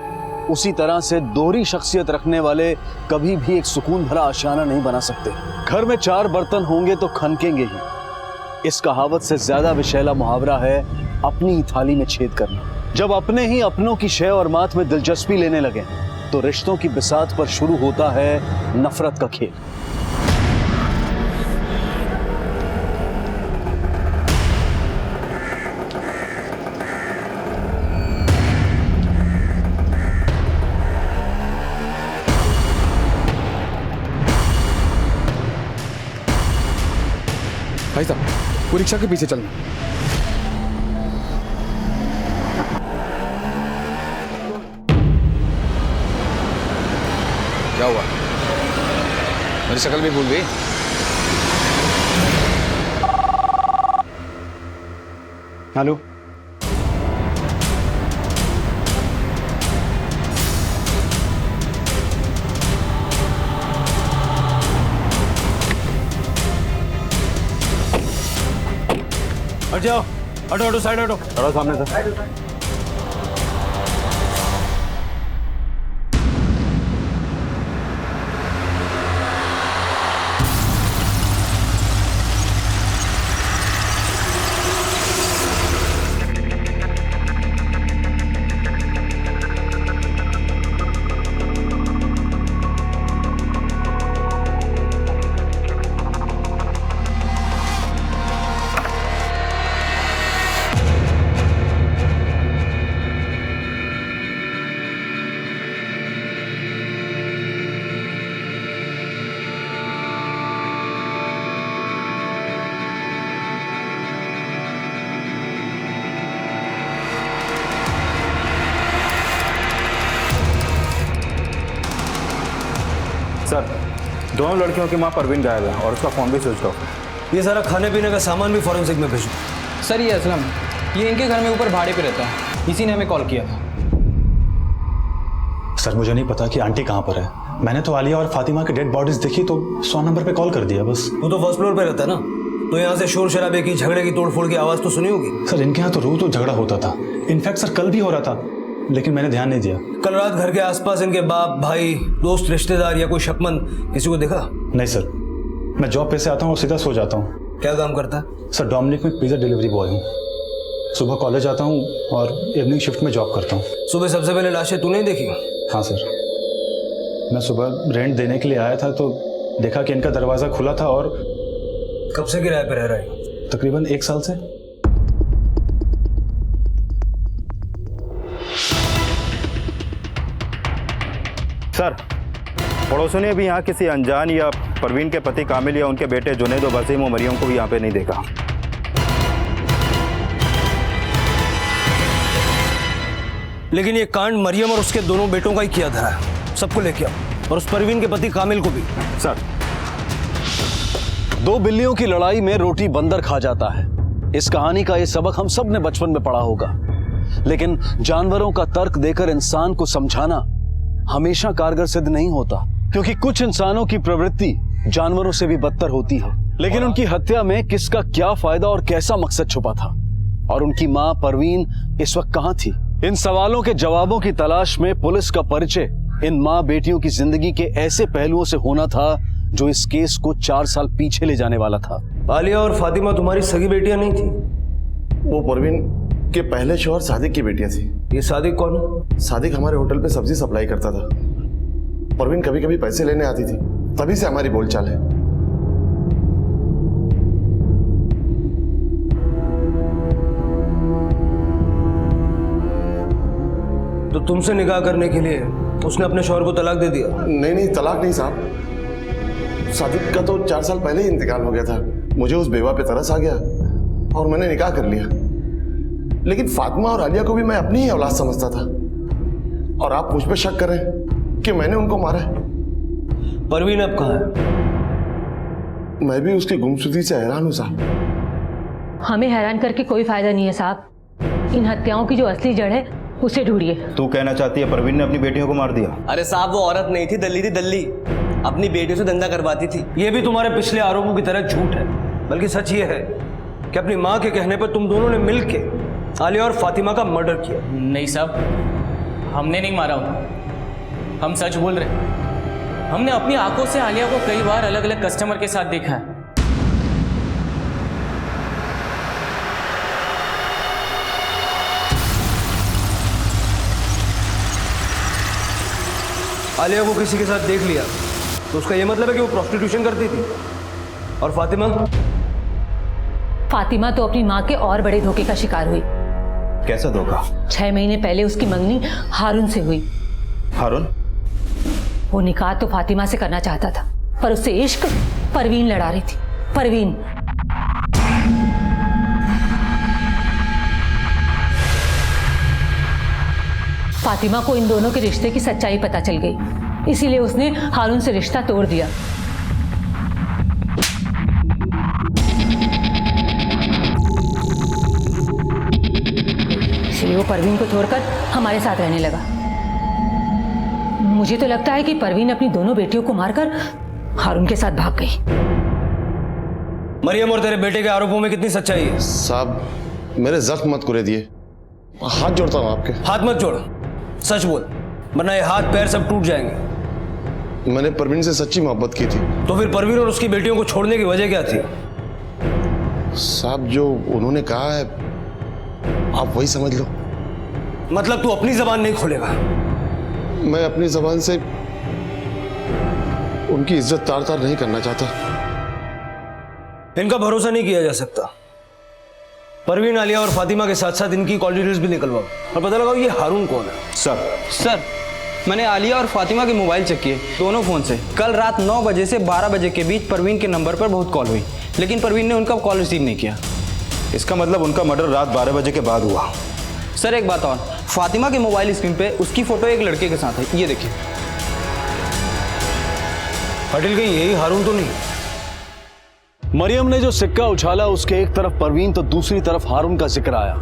उसी तरह से दोहरी शख्सियत रखने वाले कभी भी एक सुकून भरा आशियाना नहीं बना सकते। घर में चार बर्तन होंगे तो खनकेंगे ही। इस कहावत से ज्यादा विशैला मुहावरा है अपनी ही थाली में छेद करना। जब अपने ही अपनों की शय और मात में दिलचस्पी लेने लगे तो रिश्तों की बिसात पर शुरू होता है नफरत का खेल। भाई साहब, वो रिक्शा के पीछे चलना। क्या हुआ? मेरी शक्ल भी भूल गई? हेलो, हट जाओ, हटो हटो, साइड हटो। थोड़ा सामने से। सर, दोनों लड़कियों की मां परवीन गायब है और उसका फोन भी स्विच ऑफ है। ये सारा खाने पीने का सामान भी फॉरेंसिक में भेजो। सर ये असलम, ये इनके घर में ऊपर भाड़े पे रहता है, इसी ने हमें कॉल किया था। सर मुझे नहीं पता कि आंटी कहाँ पर है। मैंने तो आलिया और फातिमा की डेड बॉडीज देखी तो 100 नंबर पे कॉल कर दिया बस। वो तो फर्स्ट फ्लोर पे रहता है ना, तो यहाँ से शोर शराबे की, झगड़े की, तोड़फोड़ की आवाज तो सुनी होगी। सर इनके यहाँ तो रोज तो झगड़ा होता था, इनफैक्ट सर कल भी हो रहा था, लेकिन मैंने ध्यान नहीं दिया। कल रात घर के आसपास इनके बाप, भाई, दोस्त, रिश्तेदार या कोई शक्मंद किसी को देखा? नहीं सर, मैं जॉब पे से आता हूँ और सीधा सो जाता हूँ। क्या काम करता है? सर डोमिनिक में पिज्जा डिलीवरी बॉय हूँ। सुबह कॉलेज आता हूँ और इवनिंग शिफ्ट में जॉब करता हूँ। सुबह सबसे पहले लाशें तूने देखी? हाँ सर, मैं सुबह रेंट देने के लिए आया था तो देखा कि इनका दरवाज़ा खुला था। और कब से किराए पे रह रहा है? तकरीबन 1 साल से। सर, पड़ोसियों ने भी यहाँ किसी अनजान या परवीन के पति कामिल या उनके बेटे जुनैद और वसीम और मरियम को भी यहाँ पे नहीं देखा। लेकिन ये कांड मरियम और उसके दोनों बेटों का ही किया धरा है। सबको लेके आओ, और उस परवीन के पति कामिल को भी। सर, 2 बिल्लियों की लड़ाई में रोटी बंदर खा जाता है। इस कहानी का ये सबक हम सब ने बचपन में पढ़ा होगा, लेकिन जानवरों का तर्क देकर इंसान को समझाना हमेशा कारगर सिद्ध नहीं होता, क्योंकि कुछ इंसानों की प्रवृत्ति जानवरों से भी बदतर होती है। लेकिन उनकी हत्या में किसका क्या फायदा और कैसा मकसद छुपा था, और उनकी मां परवीन इस वक्त कहां थी? इन सवालों के जवाबों की तलाश में पुलिस का परिचय इन मां बेटियों की जिंदगी के ऐसे पहलुओं से होना था जो इस केस को 4 साल पीछे ले जाने वाला था। आलिया और फातिमा तुम्हारी सगी बेटियां नहीं थी? वो परवीन के पहले शौहर सादिक की बेटियां थी। ये सादिक कौन है? सादिक हमारे होटल पे सब्जी सप्लाई करता था। परवीन कभी कभी पैसे लेने आती थी, तभी से हमारी बोलचाल है। तो तुमसे निकाह करने के लिए उसने अपने शौहर को तलाक दे दिया? नहीं, तलाक नहीं साहब। सादिक का तो 4 साल पहले ही इंतकाल हो गया था। मुझे उस बेवा पे तरस आ गया और मैंने निकाह कर लिया। लेकिन फातिमा और आलिया को भी मैं अपनी ही औलाद समझता था, और आप मुझ पे शक कर रहे हैं कि मैंने उनको मारा है। परवीन अब कहाँ है? मैं भी उसकी गुमशुदगी से हैरान हूं साहब। हमें हैरान करके कोई फायदा नहीं है साहब। इन हत्याओं की जो असली जड़ है उसे ढूंढिए। तू कहना चाहती है परवीन ने अपनी बेटियों को मार दिया? अरे साहब, वो औरत नहीं थी, दल्ली थी, दल्ली। अपनी बेटियों से धंधा करवाती थी। ये भी तुम्हारे पिछले आरोपों की तरह झूठ है, बल्कि सच ये है कि अपनी माँ के कहने पर तुम दोनों ने मिलके आलिया और फातिमा का मर्डर किया। नहीं साहब, हमने नहीं मारा उन्हें। हम सच बोल रहे हैं। हमने अपनी आंखों से आलिया को कई बार अलग अलग कस्टमर के साथ देखा है। आलिया को किसी के साथ देख लिया तो उसका यह मतलब है कि वो प्रोस्टिट्यूशन करती थी। और फातिमा? फातिमा तो अपनी माँ के और बड़े धोखे का शिकार हुई। कैसा धोखा? 6 महीने पहले उसकी मंगनी हारून से हुई। हारून? वो निकाह तो फातिमा से करना चाहता था, पर उससे इश्क परवीन लड़ा रही थी। परवीन फातिमा को इन दोनों के रिश्ते की सच्चाई पता चल गई, इसीलिए उसने हारून से रिश्ता तोड़ दिया। इसलिए वो परवीन को छोड़कर हमारे साथ रहने लगा। मुझे तो लगता है कि परवीन अपनी दोनों बेटियों को मारकर हारून के साथ भाग गई। मरियम और तेरे बेटे के आरोपों में कितनी सच्चाई है? साहब, मेरे जख्म मत कुरे दिए, हाथ जोड़ता हूं आपके। हाथ मत जोड़, सच बोल, वरना ये हाथ पैर सब टूट जाएंगे। मैंने परवीन से सच्ची मोहब्बत की थी। तो फिर परवीन और उसकी बेटियों को छोड़ने की वजह क्या थी? साहब, जो उन्होंने कहा है आप वही समझ लो। मतलब तू अपनी जबान नहीं खोलेगा? मैं अपनी जबान से उनकी इज्जत तार तार नहीं करना चाहता। इनका भरोसा नहीं किया जा सकता। परवीन, आलिया और फातिमा के साथ साथ इनकी कॉल डिटेल्स भी निकलवाओ और पता लगाओ ये हारून कौन है। सर, मैंने आलिया और फातिमा के मोबाइल चेक किए, दोनों फोन से। कल रात 9 बजे से 12 बजे के बीच परवीन के नंबर पर बहुत कॉल हुई, लेकिन परवीन ने उनका कॉल रिसीव नहीं किया। इसका मतलब उनका मर्डर रात 12 बजे के बाद हुआ। सर एक बात और, फातिमा के मोबाइल स्क्रीन पे उसकी फोटो एक लड़के के साथ है, ये देखिए। पाटिल कहीं यही हारून तो नहीं? मरियम ने जो सिक्का उछाला उसके एक तरफ परवीन तो दूसरी तरफ हारून का जिक्र आया।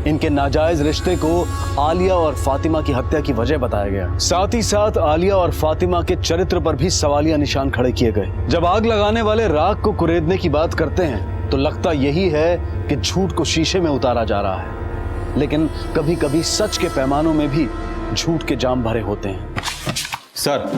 इनके नाजायज रिश्ते को आलिया और फातिमा की हत्या की वजह बताया गया। साथ ही साथ आलिया और फातिमा के चरित्र पर भी सवालिया निशान खड़े किए गए। जब आग लगाने वाले राख को कुरेदने की बात करते हैं तो लगता यही है कि झूठ को शीशे में उतारा जा रहा है, लेकिन कभी कभी सच के पैमानों में भी झूठ के जाम भरे होते हैं। सर,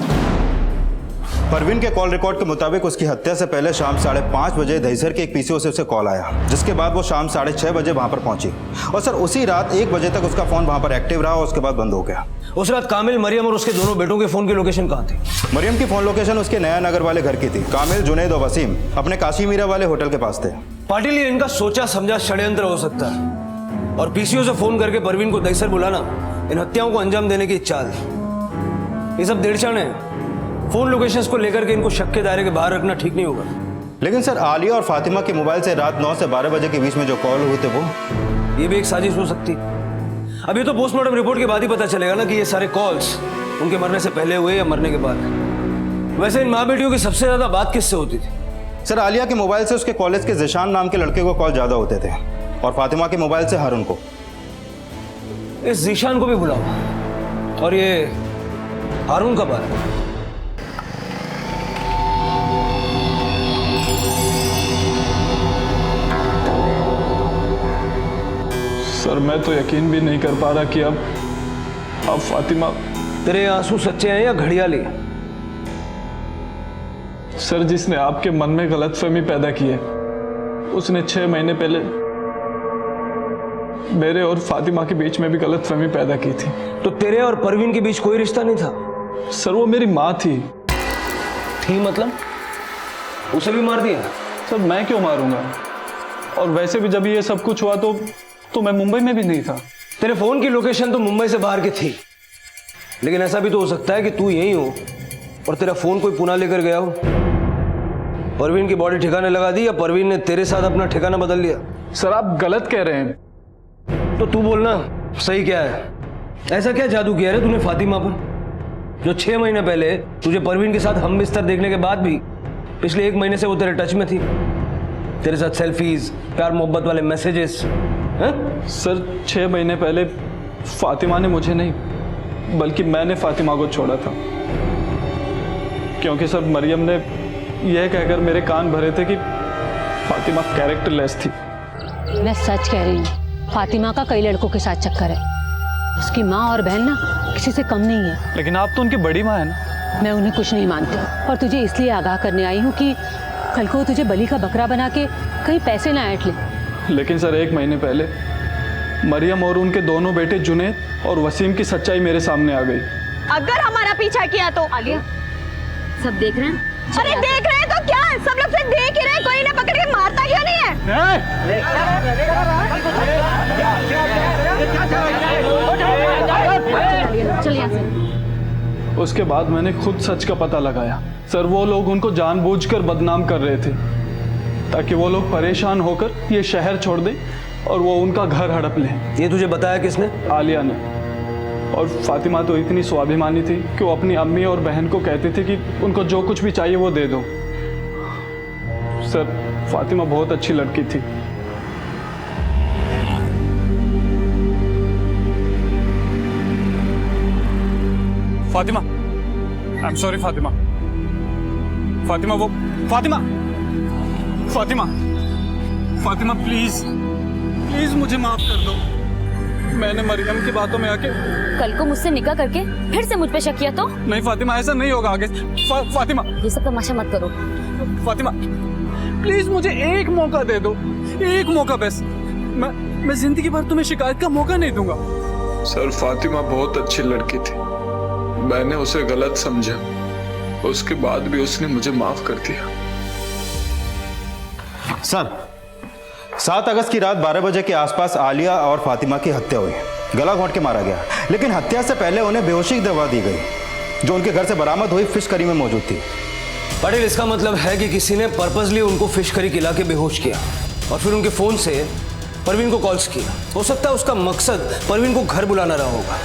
परवीन के कॉल रिकॉर्ड के मुताबिक उसकी हत्या से पहले शाम 5:30 बजे दहीसर के एक पीसीओ से उसे कॉल आया, जिसके बाद वो शाम 6:30 बजे वहां पर पहुंची और सर उसी रात 1 बजे तक उसका फोन वहां पर एक्टिव रहा और उसके बाद बंद हो गया। उस रात कामिल, मरियम और उसके दोनों बेटों के फोन की लोकेशन कहाँ थी? मरियम की फोन लोकेशन उसके नया नगर वाले घर की थी। कामिल, जुनैद और वसीम अपने काशी मीरा वाले होटल के पास थे। पाटिल, ये इनका सोचा समझा षड्यंत्र हो सकता है और पीसीओ से फोन करके परवीन को दहीसर बुलाना इन हत्याओं को अंजाम देने की चाल। ये सब देड़चन है। फोन लोकेशंस को लेकर के इनको शक के दायरे के बाहर रखना ठीक नहीं होगा। लेकिन सर, आलिया और फातिमा के मोबाइल से रात 9 से 12 बजे के बीच में जो कॉल हुए थे ये भी एक साजिश हो सकती। अब ये तो पोस्टमार्टम रिपोर्ट के बाद ही पता चलेगा ना कि ये सारे कॉल्स उनके मरने से पहले हुए या मरने के बाद। वैसे इन माँ बेटियों की सबसे ज्यादा बात किससे होती थी? सर, आलिया के मोबाइल से उसके कॉलेज के जिशान नाम के लड़के को कॉल ज्यादा होते थे और फातिमा के मोबाइल से हारून को। इस जिशान को भी बुलाओ और ये हारून कब आ रहा है? सर, मैं तो यकीन भी नहीं कर पा रहा कि अब फातिमा। तेरे आंसू सच्चे हैं या घड़ियाली? सर, जिसने आपके मन में गलतफहमी पैदा की है उसने 6 महीने पहले मेरे और फातिमा के बीच में भी गलतफहमी पैदा की थी। तो तेरे और परवीन के बीच कोई रिश्ता नहीं था? सर, वो मेरी माँ थी। मतलब उसे भी मार दिया? सर, मैं क्यों मारूंगा? और वैसे भी जब ये सब कुछ हुआ तो मैं मुंबई में भी नहीं था। तेरे फोन की लोकेशन तो मुंबई से बाहर की थी, लेकिन ऐसा भी तो हो सकता है कि तू यहीं हो और तेरा फोन कोई पुणे लेकर गया हो। परवीन की बॉडी ठिकाने लगा दी या परवीन ने तेरे साथ अपना ठिकाना बदल लिया? सर, आप गलत कह रहे हैं। तो तू बोलना सही क्या है? ऐसा क्या जादू किया रे तूने फातिमा पर, जो 6 महीने पहले तुझे परवीन के साथ हम बिस्तर देखने के बाद भी पिछले 1 महीने से वो तेरे टच में थी? तेरे साथ सेल्फीज, प्यार मोहब्बत वाले मैसेजेस। सर, 6 महीने पहले फातिमा ने मुझे नहीं बल्कि मैंने फातिमा को छोड़ा था, क्योंकि सर मरियम ने यह कहकर मेरे कान भरे थे कि फातिमा कैरेक्टरलेस थी। मैं सच कह रही हूँ, फातिमा का कई लड़कों के साथ चक्कर है। उसकी माँ और बहन ना किसी से कम नहीं है। लेकिन आप तो उनकी बड़ी माँ है ना। मैं उन्हें कुछ नहीं मानती और तुझे इसलिए आगाह करने आई हूँ कि कल को तुझे बलि का बकरा बना के कहीं पैसे ना ऐंठ ले। लेकिन सर, 1 महीने पहले मरियम और उनके दोनों बेटे जुनैद और वसीम की सच्चाई मेरे सामने आ गई। अगर हमारा पीछा किया तो? आलिया, सब देख रहे हैं? अरे देख रहे हैं तो क्या है, सब लोग से देख ही रहे हैं, कोई इन्हें पकड़ के मारता क्यों नहीं है? चल यहाँ से। उसके बाद मैंने खुद सच का पता लगाया। सर, वो लोग उनको जानबूझकर बदनाम कर रहे थे ताकि वो लोग परेशान होकर ये शहर छोड़ दें और वो उनका घर हड़प लें। ये तुझे बताया किसने? आलिया ने। और फातिमा तो इतनी स्वाभिमानी थी कि वो अपनी अम्मी और बहन को कहती थी कि उनको जो कुछ भी चाहिए वो दे दो। सर, फातिमा बहुत अच्छी लड़की थी। Fatima, I am sorry Fatima. Fatima, वो फातिमा फातिमा फातिमा प्लीज प्लीज मुझे माफ कर दो। मैंने मरियम की बातों में आके कल को मुझसे निकाह करके फिर से मुझ पे शक किया तो? नहीं फातिमा, ऐसा नहीं होगा आगे। फातिमा, ये सब तमाशा मत करो। फातिमा प्लीज मुझे एक मौका दे दो, एक मौका बस। मैं जिंदगी भर तुम्हें शिकायत का मौका नहीं दूंगा। सर, फातिमा बहुत अच्छी लड़की थी। मैंने उसे गलत समझा, उसके बाद भी उसने मुझे माफ कर दिया। सर, 7 अगस्त की रात 12 बजे के आसपास आलिया और फातिमा की हत्या हुई। गला घोंट के मारा गया, लेकिन हत्या से पहले उन्हें बेहोशी की दवा दी गई जो उनके घर से बरामद हुई फिश करी में मौजूद थी। पटेल, इसका मतलब है कि किसी ने पर्पसली उनको फिश करी खिला के बेहोश किया और फिर उनके फोन से परवीन को कॉल्स किया। हो सकता है उसका मकसद परवीन को घर बुलाना रहा होगा,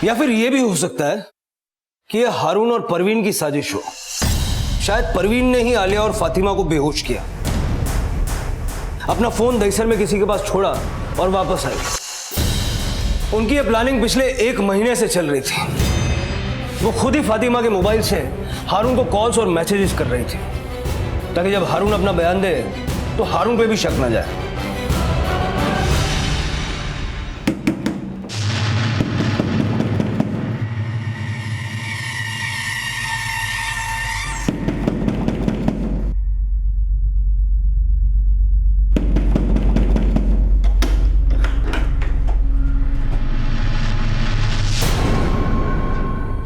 या फिर यह भी हो सकता है कि ये हारून और परवीन की साजिश हो। शायद परवीन ने ही आलिया और फातिमा को बेहोश किया, अपना फोन दहीसर में किसी के पास छोड़ा और वापस आई। उनकी ये प्लानिंग पिछले 1 महीने से चल रही थी। वो खुद ही फातिमा के मोबाइल से हारून को कॉल्स और मैसेजेस कर रही थी, ताकि जब हारून अपना बयान दे तो हारून पे भी शक न जाए।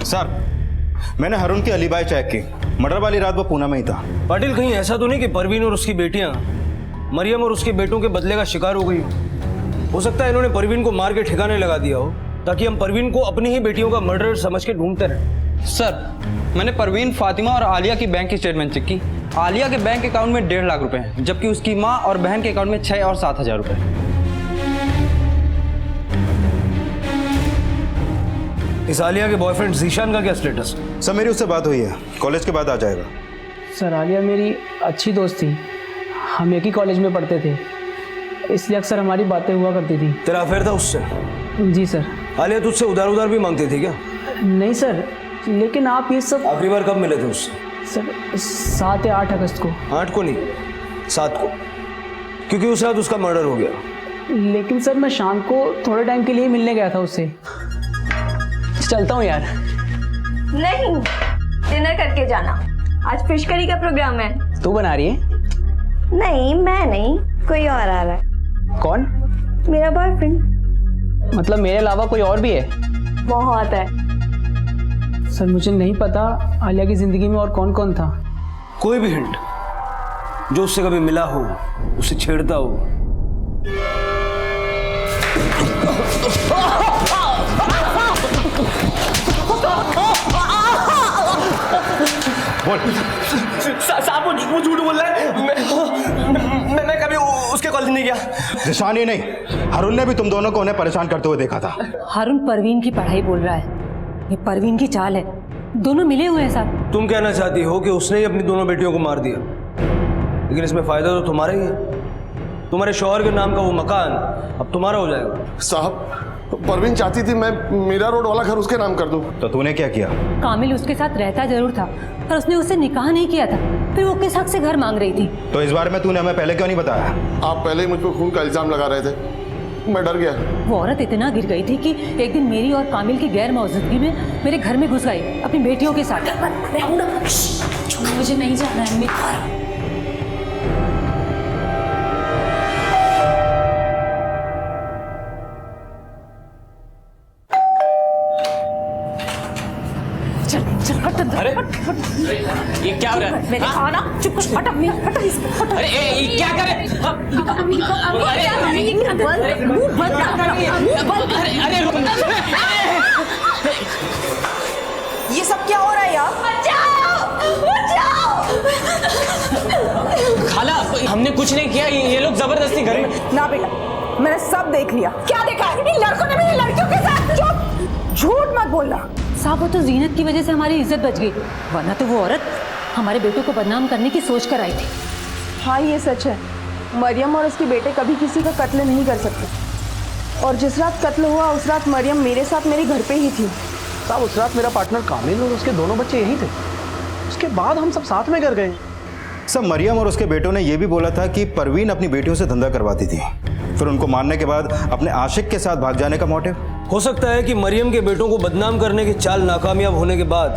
सर, मैंने हारून की अलीबाई चेक की। मर्डर वाली रात वो पूना में ही था। पाटिल, कहीं ऐसा तो नहीं कि परवीन और उसकी बेटियां मरियम और उसके बेटों के बदले का शिकार हो गई हो सकता है इन्होंने परवीन को मार के ठिकाने लगा दिया हो, ताकि हम परवीन को अपनी ही बेटियों का मर्डर समझ के ढूंढते रहे। सर, मैंने परवीन, फातिमा और आलिया की बैंक की स्टेटमेंट चेक की। आलिया के बैंक अकाउंट में 1.5 लाख रुपए हैं, जबकि उसकी माँ और बहन के अकाउंट में 6 और 7 हजार रुपए। इस आलिया के बॉयफ्रेंड जीशान का क्या स्टेटस? सर, मेरी उससे बात हुई है, कॉलेज के बाद आ जाएगा। सर, आलिया मेरी अच्छी दोस्त थी, हम एक ही कॉलेज में पढ़ते थे, इसलिए अक्सर हमारी बातें हुआ करती थी। तेरा अफेयर था उससे? जी सर। आलिया तुझसे उधार भी मांगती थी क्या? नहीं सर, लेकिन आप ये सब। आखिरी बार कब मिले थे उससे? सर, 7 या 8 अगस्त को। 8 को नहीं, 7 को, क्योंकि उस रात उसका मर्डर हो गया। लेकिन सर, मैं शाम को थोड़े टाइम के लिए मिलने गया था उससे। चलता हूँ यार। नहीं, डिनर करके जाना, आज फिश करी का प्रोग्राम है। तू बना रही है? नहीं, मैं नहीं, कोई और आ रहा है। कौन? मेरा बॉयफ्रेंड। मतलब मेरे अलावा कोई और भी है? बहुत है सर। मुझे नहीं पता आलिया की जिंदगी में और कौन कौन था। कोई भी हिंट जो उससे कभी मिला हो, उसे छेड़ता हो। साहब, वो झूठ बोल रहा है। मैं कभी उसके कॉलेज नहीं गया। जिशान ही नहीं, हारून ने भी तुम दोनों को उन्हें परेशान करते हुए देखा था। हारून परवीन की पढ़ाई बोल रहा है, ये परवीन की चाल है। दोनों मिले हुए हैं साहब। तुम कहना चाहती हो कि उसने ही अपनी दोनों बेटियों को मार दिया, लेकिन इसमें फायदा तो तुम्हारा ही है। तुम्हारे शौहर के नाम का वो मकान अब तुम्हारा हो जाएगा। साहब, परवीन चाहती थी मैं मीरा रोड वाला घर उसके नाम कर दूं। तो तूने क्या किया? कामिल उसके साथ रहता जरूर था, पर उसने उससे निकाह नहीं किया था। फिर वो किस हक से घर मांग रही थी? तो इस बारे में तूने हमें पहले क्यों नहीं बताया? आप पहले ही मुझ पर खून का इल्जाम लगा रहे थे, मैं डर गया। वो औरत इतना गिर गई थी कि एक दिन मेरी और कामिल की गैर मौजूदगी में मेरे घर में घुस गई अपनी बेटियों के साथ। मुझे नहीं जाना है। अरे ये क्या हो रहा है? मैंने कहा ना, चुप कर, हटा इसको। अरे ये क्या कर रहे? ये सब क्या हो रहा है यार? खाला, हमने कुछ नहीं किया, ये लोग जबरदस्ती घर में। ना बेटा, मैंने सब देख लिया। क्या देखा है? इन लड़कों ने मेरी लड़कियों के साथ। चुप, झूठ मत बोलना। साहब, वो तो जीनत की वजह से हमारी इज्जत बच गई, वरना तो वो औरत हमारे बेटों को बदनाम करने की सोच कर आई थी। हाँ, ये सच है। मरियम और उसके बेटे कभी किसी का कत्ल नहीं कर सकते, और जिस रात कत्ल हुआ उस रात मरियम मेरे साथ मेरे घर पे ही थी। साहब, उस रात मेरा पार्टनर कामिल और उसके दोनों बच्चे यहीं थे। उसके बाद हम सब साथ में घर गए। सब मरियम और उसके बेटों ने यह भी बोला था कि परवीन अपनी बेटियों से धंधा करवाती थी, फिर उनको मारने के बाद अपने आशिक के साथ भाग जाने का मोटिव। हो सकता है कि मरियम के बेटों को बदनाम करने की चाल नाकामयाब होने के बाद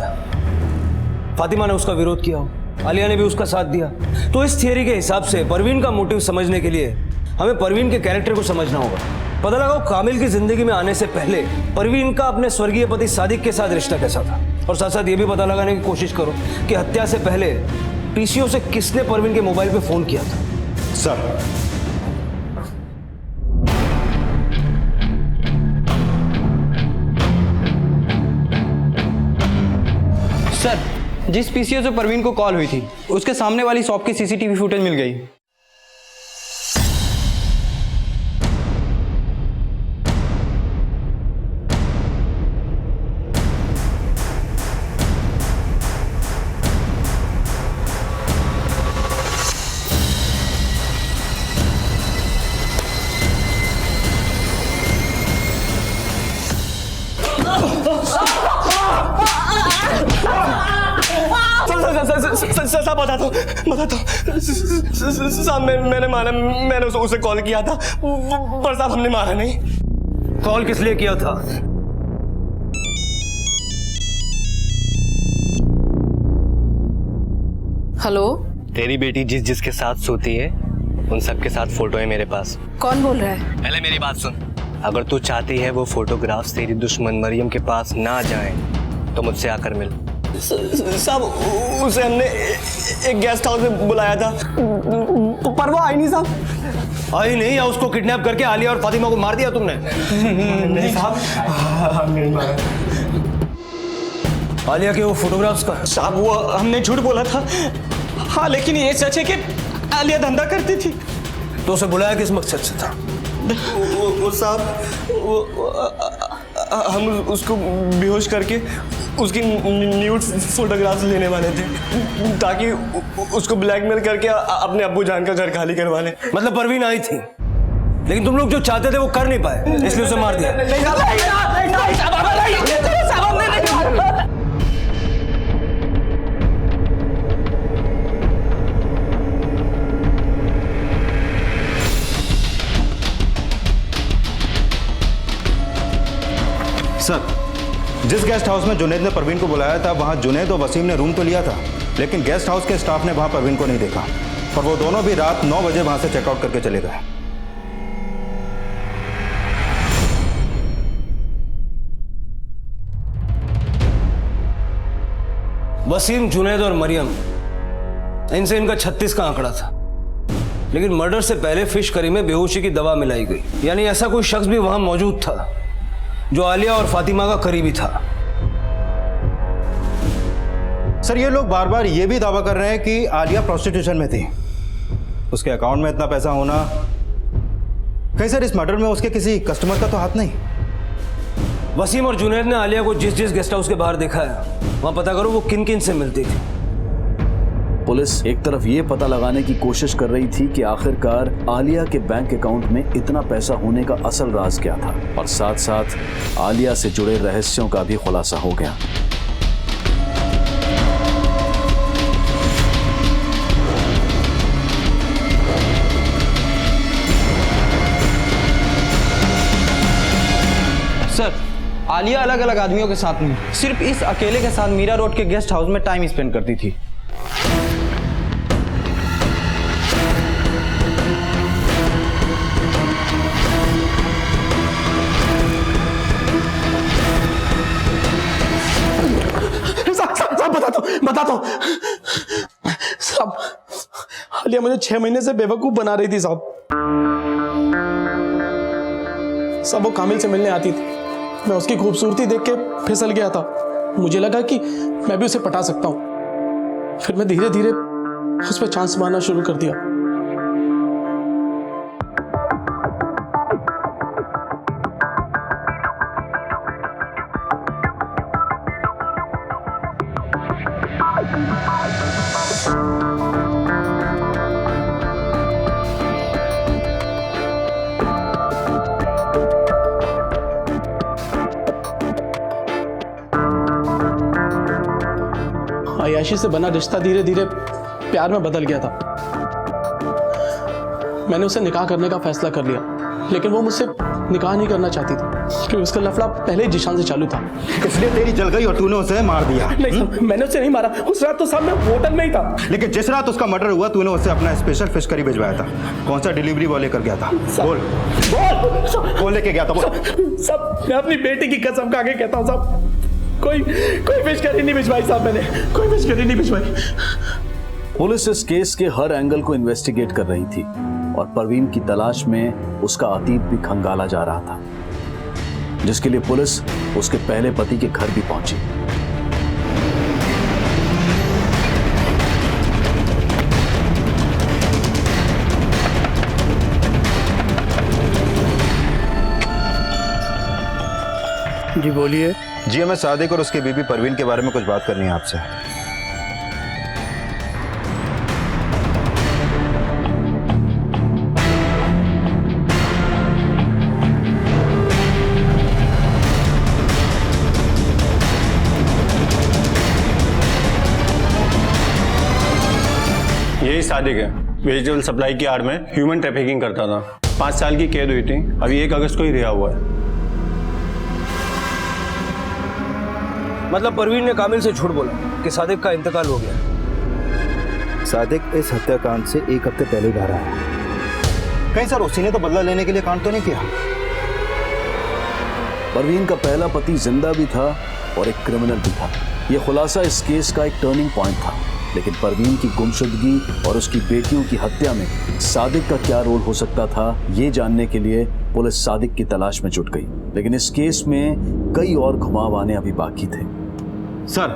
फातिमा ने उसका विरोध किया हो, आलिया ने भी उसका साथ दिया। तो इस थियरी के हिसाब से परवीन का मोटिव समझने के लिए हमें परवीन के कैरेक्टर को समझना होगा। पता लगाओ कामिल की जिंदगी में आने से पहले परवीन का अपने स्वर्गीय पति सादिक के साथ रिश्ता कैसा था, और साथ साथ ये भी पता लगाने की कोशिश करो कि हत्या से पहले पीसीओ से किसने परवीन के मोबाइल पे फोन किया था। सर, जिस पीसीओ से परवीन को कॉल हुई थी उसके सामने वाली शॉप की सीसीटीवी फुटेज मिल गई। साहब बताता हूँ साहब, मैंने मारा, मैंने उसे कॉल किया था, पर साहब हमने मारा नहीं। कॉल किस लिए किया था? हेलो, तेरी बेटी जिस जिसके साथ सोती है उन सब के साथ फोटो है मेरे पास। कौन बोल रहा है? पहले मेरी बात सुन। अगर तू चाहती है वो फोटोग्राफ्स तेरी दुश्मन मरियम के पास ना जाएं, तो मुझसे आकर मिल। साहब उसे हमने एक गेस्ट हाउस में बुलाया था, पर वो आई नहीं साहब। आई नहीं, या उसको किडनैप करके आलिया और फातिमा को मार दिया तुमने? नहीं साहब, हमने नहीं मारा। आलिया के वो फोटोग्राफ्स का? साहब वो हमने झूठ बोला था। हाँ, लेकिन ये सच है कि आलिया धंधा करती थी। तो उसे बुलाया किस मकसद से था? वो साहब, हम उसको बेहोश करके उसकी न्यूड फोटोग्राफ्स लेने वाले थे, ताकि उसको ब्लैकमेल करके अपने अब्बू जान का घर खाली करवा लें। मतलब परवीन आई थी, लेकिन तुम लोग जो चाहते थे वो कर नहीं पाए, इसलिए उसे मार दिया। सर, जिस गेस्ट हाउस में जुनैद ने परवीन को बुलाया था, वहां जुनैद और वसीम ने रूम तो लिया था, लेकिन गेस्ट हाउस के स्टाफ ने वहां परवीन को नहीं देखा, और वो दोनों भी रात 9 बजे वहां से चेकआउट करके चले गए। वसीम, जुनैद और मरियम, इनसे इनका 36 का आंकड़ा था, लेकिन मर्डर से पहले फिश करी में बेहोशी की दवा मिलाई गई। यानी ऐसा कोई शख्स भी वहां मौजूद था जो आलिया और फातिमा का करीबी था। सर, ये लोग बार बार ये भी दावा कर रहे हैं कि आलिया प्रोस्टिट्यूशन में थी। उसके अकाउंट में इतना पैसा होना, कहीं सर इस मर्डर में उसके किसी कस्टमर का तो हाथ नहीं? वसीम और जुनैद ने आलिया को जिस जिस गेस्ट हाउस के बाहर देखा है, वहां पता करो वो किन किन से मिलती थी। पुलिस एक तरफ ये पता लगाने की कोशिश कर रही थी कि आखिरकार आलिया के बैंक अकाउंट में इतना पैसा होने का असल राज क्या था, और साथ साथ आलिया से जुड़े रहस्यों का भी खुलासा हो गया। सर, आलिया अलग अलग आदमियों के साथ नहीं, सिर्फ इस अकेले के साथ मीरा रोड के गेस्ट हाउस में टाइम स्पेंड करती थी। बताता हूँ साहब, आलिया मुझे 6 महीने से बेवकूफ बना रही थी साहब। वो कामिल से मिलने आती थी, मैं उसकी खूबसूरती देख के फिसल गया था। मुझे लगा कि मैं भी उसे पटा सकता हूँ। फिर मैं धीरे धीरे उस पर चांस मारना शुरू कर दिया। अयाशी से बना रिश्ता धीरे धीरे प्यार में बदल गया था। मैंने उसे निकाह करने का फैसला कर लिया, लेकिन वो मुझसे निकाह नहीं करना चाहती थी, क्योंकि उसका लफड़ा पहले ही जिशान से चालू था। इसलिए तेरी जल गई और तूने उसे मार दिया। नहीं, मैंने उसे नहीं मारा। उस रात तो साहब मैं होटल में ही था। लेकिन जिस रात उसका मर्डर हुआ, तूने उससे अपना स्पेशल फिश करी भिजवाया था। कौन सा डिलीवरी बॉय लेकर गया था? बोल बोल, कौन लेके गया था? सब मैं अपनी बेटी की कसम खा के कहता हूँ साहब, कोई फिश करी नहीं भिजवाई साहब, मैंने कोई फिश करी नहीं भिजवाई। पुलिस इस केस के हर एंगल को इन्वेस्टिगेट कर रही थी, और परवीन की तलाश में उसका अतीत भी खंगाला जा रहा था, जिसके लिए पुलिस उसके पहले पति के घर भी पहुंची। जी बोलिए। जी, हमें सादिक और उसकी बीबी परवीन के बारे में कुछ बात करनी है आपसे। सादिक है, वेजिटेबल सप्लाई की आड़ में ह्यूमन ट्रैफिकिंग करता था। 5 साल की कैद हुई थी, अभी 1 अगस्त को ही रिहा हुआ है। मतलब परवीन ने कामिल से झूठ बोला कि सादिक का इंतकाल हो गया। सादिक इस हत्याकांड से 1 हफ्ते पहले ही बाहर आया। कहीं सर उसी ने तो बदला लेने के लिए कांड तो नहीं किया? परवीन का पहला पति जिंदा भी था और एक क्रिमिनल भी था। यह खुलासा इस केस का एक टर्निंग पॉइंट था। लेकिन परवीन की गुमशुदगी और उसकी बेटियों की हत्या में सादिक का क्या रोल हो सकता था, ये जानने के लिए पुलिस सादिक की तलाश में जुट गई। लेकिन इस केस में कई और घुमाव आने अभी बाकी थे। सर,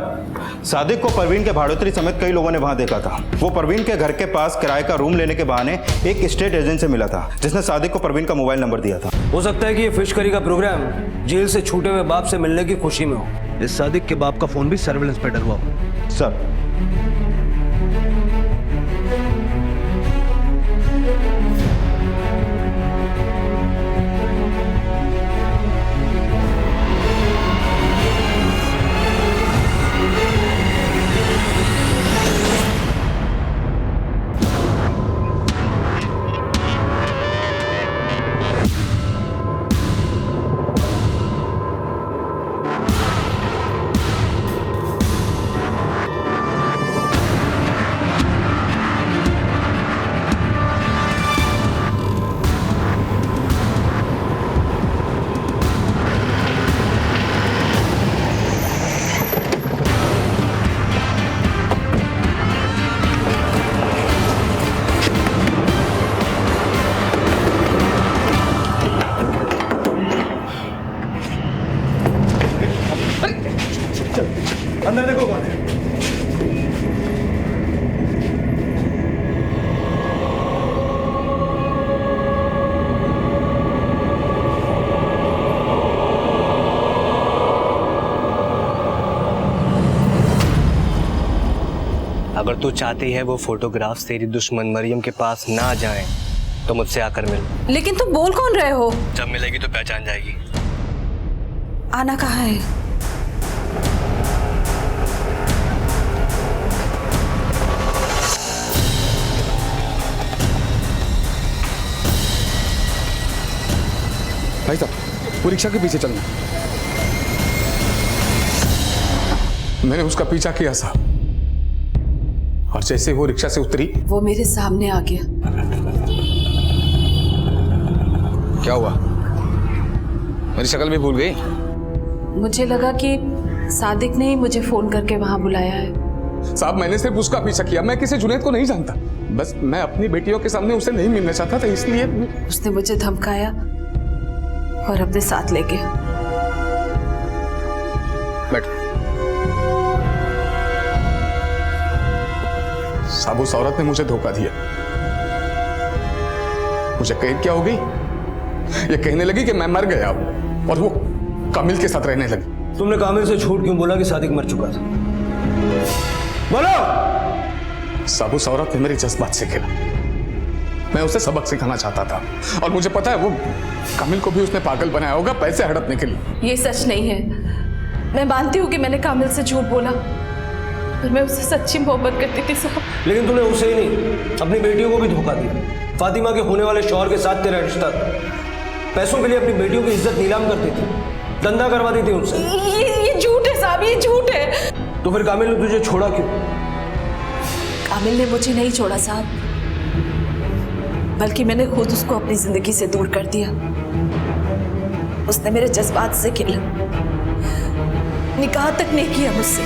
सादिक को परवीन के भाड़ोतरी समेत कई लोगों ने वहां देखा था। वो परवीन के घर के पास किराए का रूम लेने के बहाने एक स्टेट एजेंट से मिला था, जिसने सादिक को परवीन का मोबाइल नंबर दिया था। हो सकता है कि ये फिश करी का प्रोग्राम जेल से छूटे हुए बाप से मिलने की खुशी में हो। इस सादिक के बाप का फोन भी सर्विलेंस पे डलवा हो। सर, अंदर देखो कौन है। अगर तू चाहती है वो फोटोग्राफ्स तेरी दुश्मन मरियम के पास ना जाएं, तो मुझसे आकर मिल। लेकिन तुम बोल कौन रहे हो? जब मिलेगी तो पहचान जाएगी। आना कहाँ है? भाई साहब, वो रिक्शा के पीछे चलना। मैंने उसका पीछा किया साहब, और जैसे वो रिक्शा से उतरी, वो मेरे सामने आ गया। क्या हुआ? मेरी शक्ल भी भूल गई? मुझे लगा कि सादिक ने ही मुझे फोन करके वहां बुलाया है। साहब, मैंने सिर्फ उसका पीछा किया। मैं किसी जुनैद को नहीं जानता। बस मैं अपनी बेटियों के सामने उसे नहीं मिलना चाहता था, इसलिए। उसने मुझे धमकाया और अपने साथ ले गया। बैठो। साहब, उस औरत ने मुझे धोखा दिया। मुझे कैद क्या हो गई? ये कहने लगी कि मैं मर गया और वो कामिल के साथ रहने लगी। तुमने कामिल से झूठ क्यों बोला कि सादिक मर चुका था? बोलो। साहब, उस औरत ने मेरे जज्बात से खेला। मैं उसे सबक सिखाना चाहता था, और मुझे पता है वो कामिल को भी उसने पागल बनाया होगा पैसे हड़पने के लिए। ये सच नहीं है। मैं मानती हूँ कि मैंने कामिल से झूठ बोला, पर मैं उससे सच्ची मोहब्बत करती थी साहब। लेकिन तूने उसे ही नहीं, अपनी बेटियों को भी धोखा दिया। फातिमा के होने वाले शौहर के साथ तेरा रिश्ता था। पैसों के लिए अपनी बेटियों की इज्जत नीलाम करती थी, धंधा करवाती थी उनसे। ये झूठ है साहब, ये झूठ है। तो फिर कामिल ने तुझे छोड़ा क्यों? कामिल ने मुझे नहीं छोड़ा साहब, बल्कि मैंने खुद उसको अपनी जिंदगी से दूर कर दिया। उसने मेरे जज्बात से खेला, निकाह तक नहीं किया मुझसे,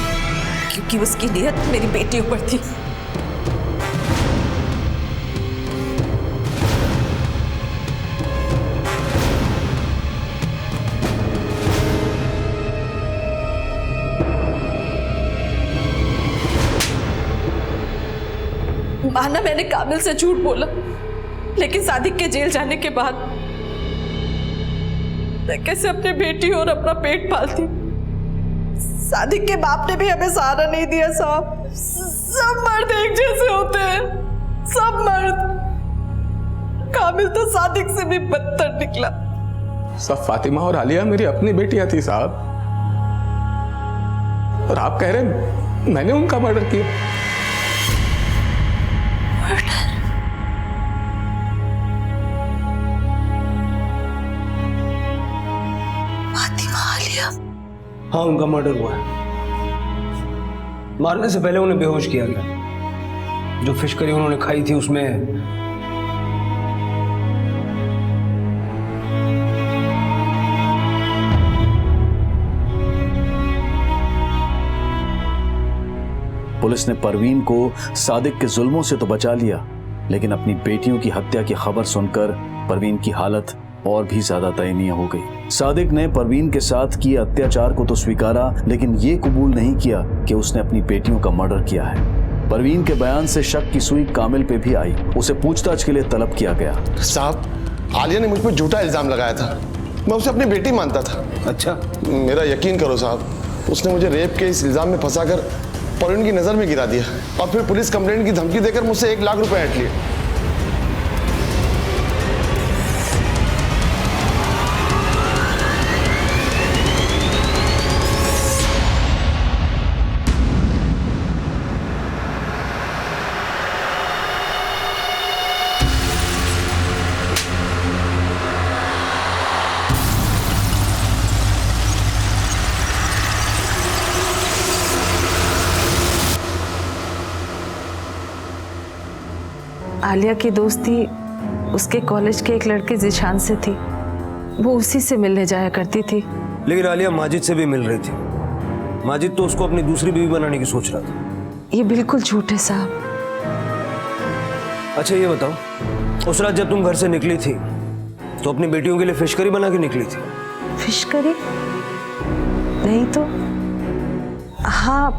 क्योंकि उसकी नियत मेरी बेटियों पर थी। माना मैंने कामिल से झूठ बोला, लेकिन सादिक के जेल जाने के बाद मैं कैसे अपनी बेटी और अपना पेट पालती? सादिक के बाप ने भी हमें सहारा नहीं दिया साहब। सब मर्द एक जैसे होते हैं, सब मर्द। कामिल तो सादिक से भी बदतर निकला। सब फातिमा और आलिया मेरी अपनी बेटियां थी साहब, और आप कह रहे हैं मैंने उनका मर्डर किया? फातिमा आलिया। हाँ, उनका मर्डर हुआ है। मारने से पहले उन्हें बेहोश किया गया। जो फिश करी उन्होंने खाई थी उसमें पुलिस ने परवीन को सादिक के जुल्मों से तो बचा लिया, लेकिन अपनी बेटियों की हत्या की खबर सुनकर परवीन की हालत और भी ज्यादा दयनीय हो गई। सादिक ने परवीन के साथ किए अत्याचार को तो स्वीकारा, लेकिन ये कबूल नहीं किया कि उसने अपनी बेटियों का मर्डर किया है। परवीन के बयान से शक की सुई कामिल पे भी आई। उसे पूछताछ के लिए तलब किया गया। साहब, आलिया ने मुझ पर झूठा इल्जाम लगाया था। मैं उसे अपनी बेटी मानता था। अच्छा? मेरा यकीन करो साहब, उसने मुझे रेप के इस इल्जाम में फंसाकर परवीन की नजर में गिरा दिया और फिर पुलिस कंप्लेंट की धमकी देकर मुझसे 1 लाख रुपए ऐंठ लिए। आलिया की दोस्ती उसके कॉलेज के एक लड़के जिशान से थी। वो उसी से मिलने जाया करती थी। लेकिन आलिया माजिद से भी मिल रही थी। माजिद तो उसको अपनी दूसरी बीवी बनाने की सोच रहा था। ये बिल्कुल झूठ है साहब। अच्छा ये बताओ, उस रात जब तुम घर से निकली थी तो अपनी बेटियों के लिए फिश करी बना के निकली थी? Fish curry? नहीं तो। हाँ,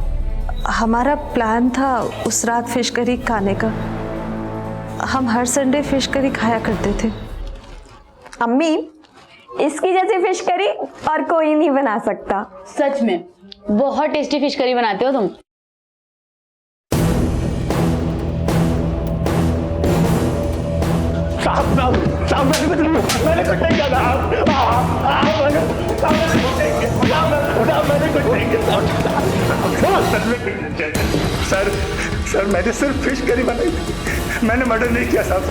हमारा प्लान था उस रात फिश करी खाने का। हम हर संडे फिश करी खाया करते थे। अम्मी, इसकी जैसी फिश करी और कोई नहीं बना सकता। सच में बहुत टेस्टी फिश करी बनाते हो तुम। मैंने कुछ नहीं किया। सर मैंने सिर्फ फिश करी बनाई थी, मैंने मर्डर नहीं किया साहब।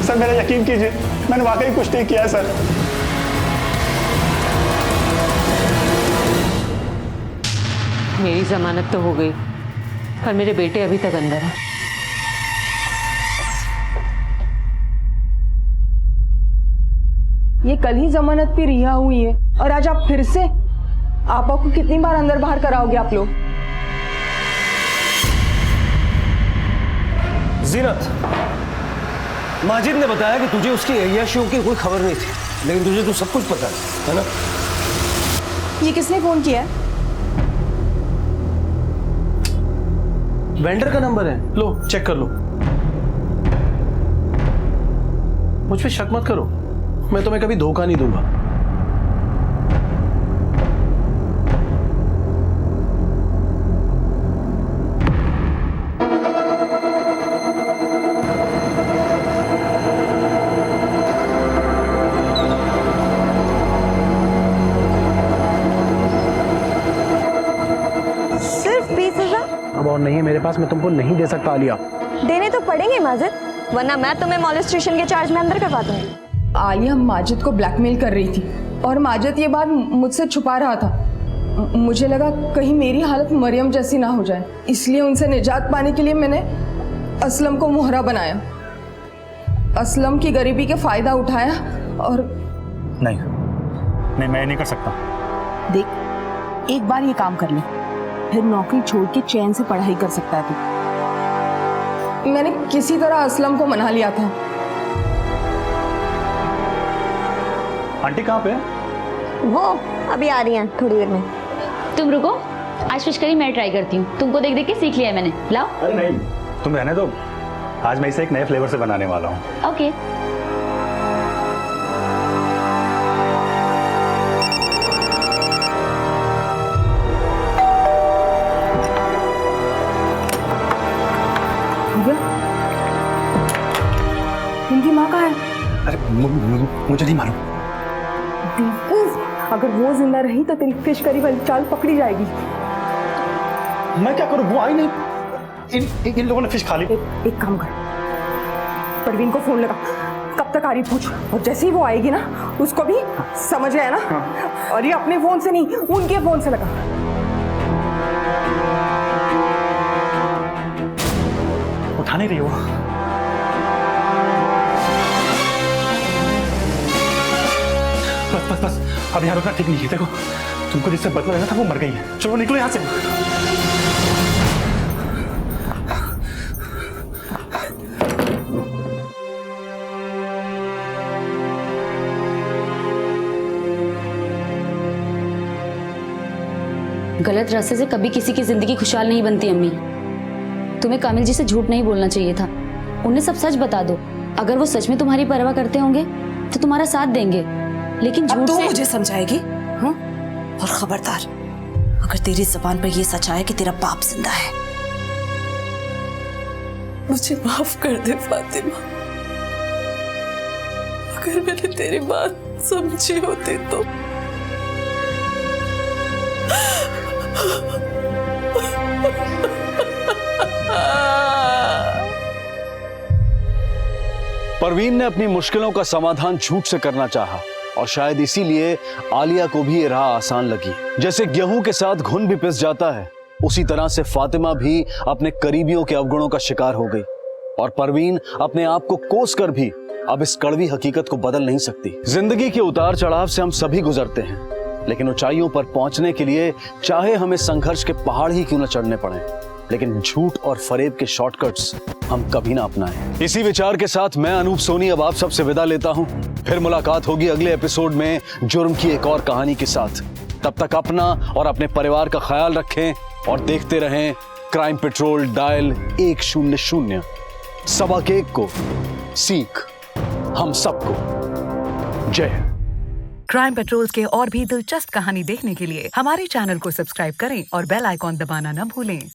सर मेरा यकीन कीजिए, मैंने वाकई कुछ नहीं किया सर। मेरी जमानत तो हो गई, पर मेरे बेटे अभी तक अंदर हैं। ये कल ही जमानत पे रिहा हुई है और आज आप फिर से आपा को कितनी बार अंदर बाहर कराओगे आप लोग? जीनत, माजिद ने बताया कि तुझे उसकी अय्याशियों की कोई खबर नहीं थी, लेकिन तुझे तो सब कुछ पता है ना? ये किसने फोन किया है? वेंडर का नंबर है, लो चेक कर लो। मुझ पे शक मत करो, मैं तुम्हें कभी धोखा नहीं दूंगा। सिर्फ 20,000? अब और नहीं है मेरे पास, मैं तुमको नहीं दे सकता आलिया। देने तो पड़ेंगे माजिद, वरना मैं तुम्हें मॉलेस्टेशन के चार्ज में अंदर करवा दूंगी। आलिया माजिद को ब्लैकमेल कर रही थी और माजिद ये बात मुझसे छुपा रहा था। मुझे लगा कहीं मेरी हालत मरियम जैसी ना हो जाए, इसलिए उनसे निजात पाने के लिए मैंने असलम को मोहरा बनाया। असलम की गरीबी के फायदा उठाया और नहीं, मैं नहीं कर सकता। देख, एक बार ये काम कर ले, फिर नौकरी छोड़ के चैन से पढ़ाई कर सकता है तू। मैंने किसी तरह असलम को मना लिया था। आंटी कहाँ पे? वो अभी आ रही हैं थोड़ी देर में। तुम रुको, आज फिश करी मैं ट्राई करती हूँ। तुमको देख देख के सीख लिया है मैंने। लाओ। अरे नहीं, तुम रहने दो, आज मैं इसे एक नए फ्लेवर से बनाने वाला हूँ। ओके। इनकी माँ कहाँ है? अरे मुझे नहीं मालूम। अगर वो जिंदा रही तो तेरी फिश करी वाली चाल पकड़ी जाएगी। मैं क्या करूं, वो आई नहीं। इन लोगों ने फिश खा ली। एक काम कर, परवीन को फोन लगा, कब तक आ रही पूछ, और जैसे ही वो आएगी ना उसको भी, समझ गया ना? हाँ। और ये अपने फोन से नहीं, उनके फोन से लगा। उठा नहीं रही वो। बस अब यहाँ रुकना ठीक नहीं है। देखो तुमको जिससे बदला लेना था वो मर गई है। चलो निकलो यहाँ से। गलत रास्ते से कभी किसी की जिंदगी खुशहाल नहीं बनती अम्मी। तुम्हें कामिल जी से झूठ नहीं बोलना चाहिए था, उन्हें सब सच बता दो। अगर वो सच में तुम्हारी परवाह करते होंगे तो तुम्हारा साथ देंगे, लेकिन झूठ तू से मुझे समझाएगी? हाँ? और खबरदार, अगर तेरी जबान पर ये सच आया कि तेरा बाप जिंदा है। मुझे माफ कर दे फातिमा, अगर मैंने तेरी बात समझी होती तो। परवीन ने अपनी मुश्किलों का समाधान झूठ से करना चाहा और शायद इसीलिए आलिया को भी ये राह आसान लगी। जैसे गेहूं के साथ घुन भी पिस जाता है, उसी तरह से फातिमा भी अपने करीबियों के अवगुणों का शिकार हो गई और परवीन अपने आप को कोस कर भी अब इस कड़वी हकीकत को बदल नहीं सकती। जिंदगी के उतार चढ़ाव से हम सभी गुजरते हैं, लेकिन ऊंचाइयों पर पहुंचने के लिए चाहे हमें संघर्ष के पहाड़ ही क्यों न चढ़ने पड़े, लेकिन झूठ और फरेब के शॉर्टकट्स हम कभी ना अपनाएं। इसी विचार के साथ मैं अनूप सोनी अब आप सबसे विदा लेता हूं। फिर मुलाकात होगी अगले एपिसोड में जुर्म की एक और कहानी के साथ। तब तक अपना और अपने परिवार का ख्याल रखें और देखते रहें क्राइम पेट्रोल डायल 100। सबक एक को सीख हम सबको। जय हिंद। क्राइम पेट्रोल्स के और भी दिलचस्प कहानी देखने के लिए हमारे चैनल को सब्सक्राइब करें और बेल आइकॉन दबाना न भूलें।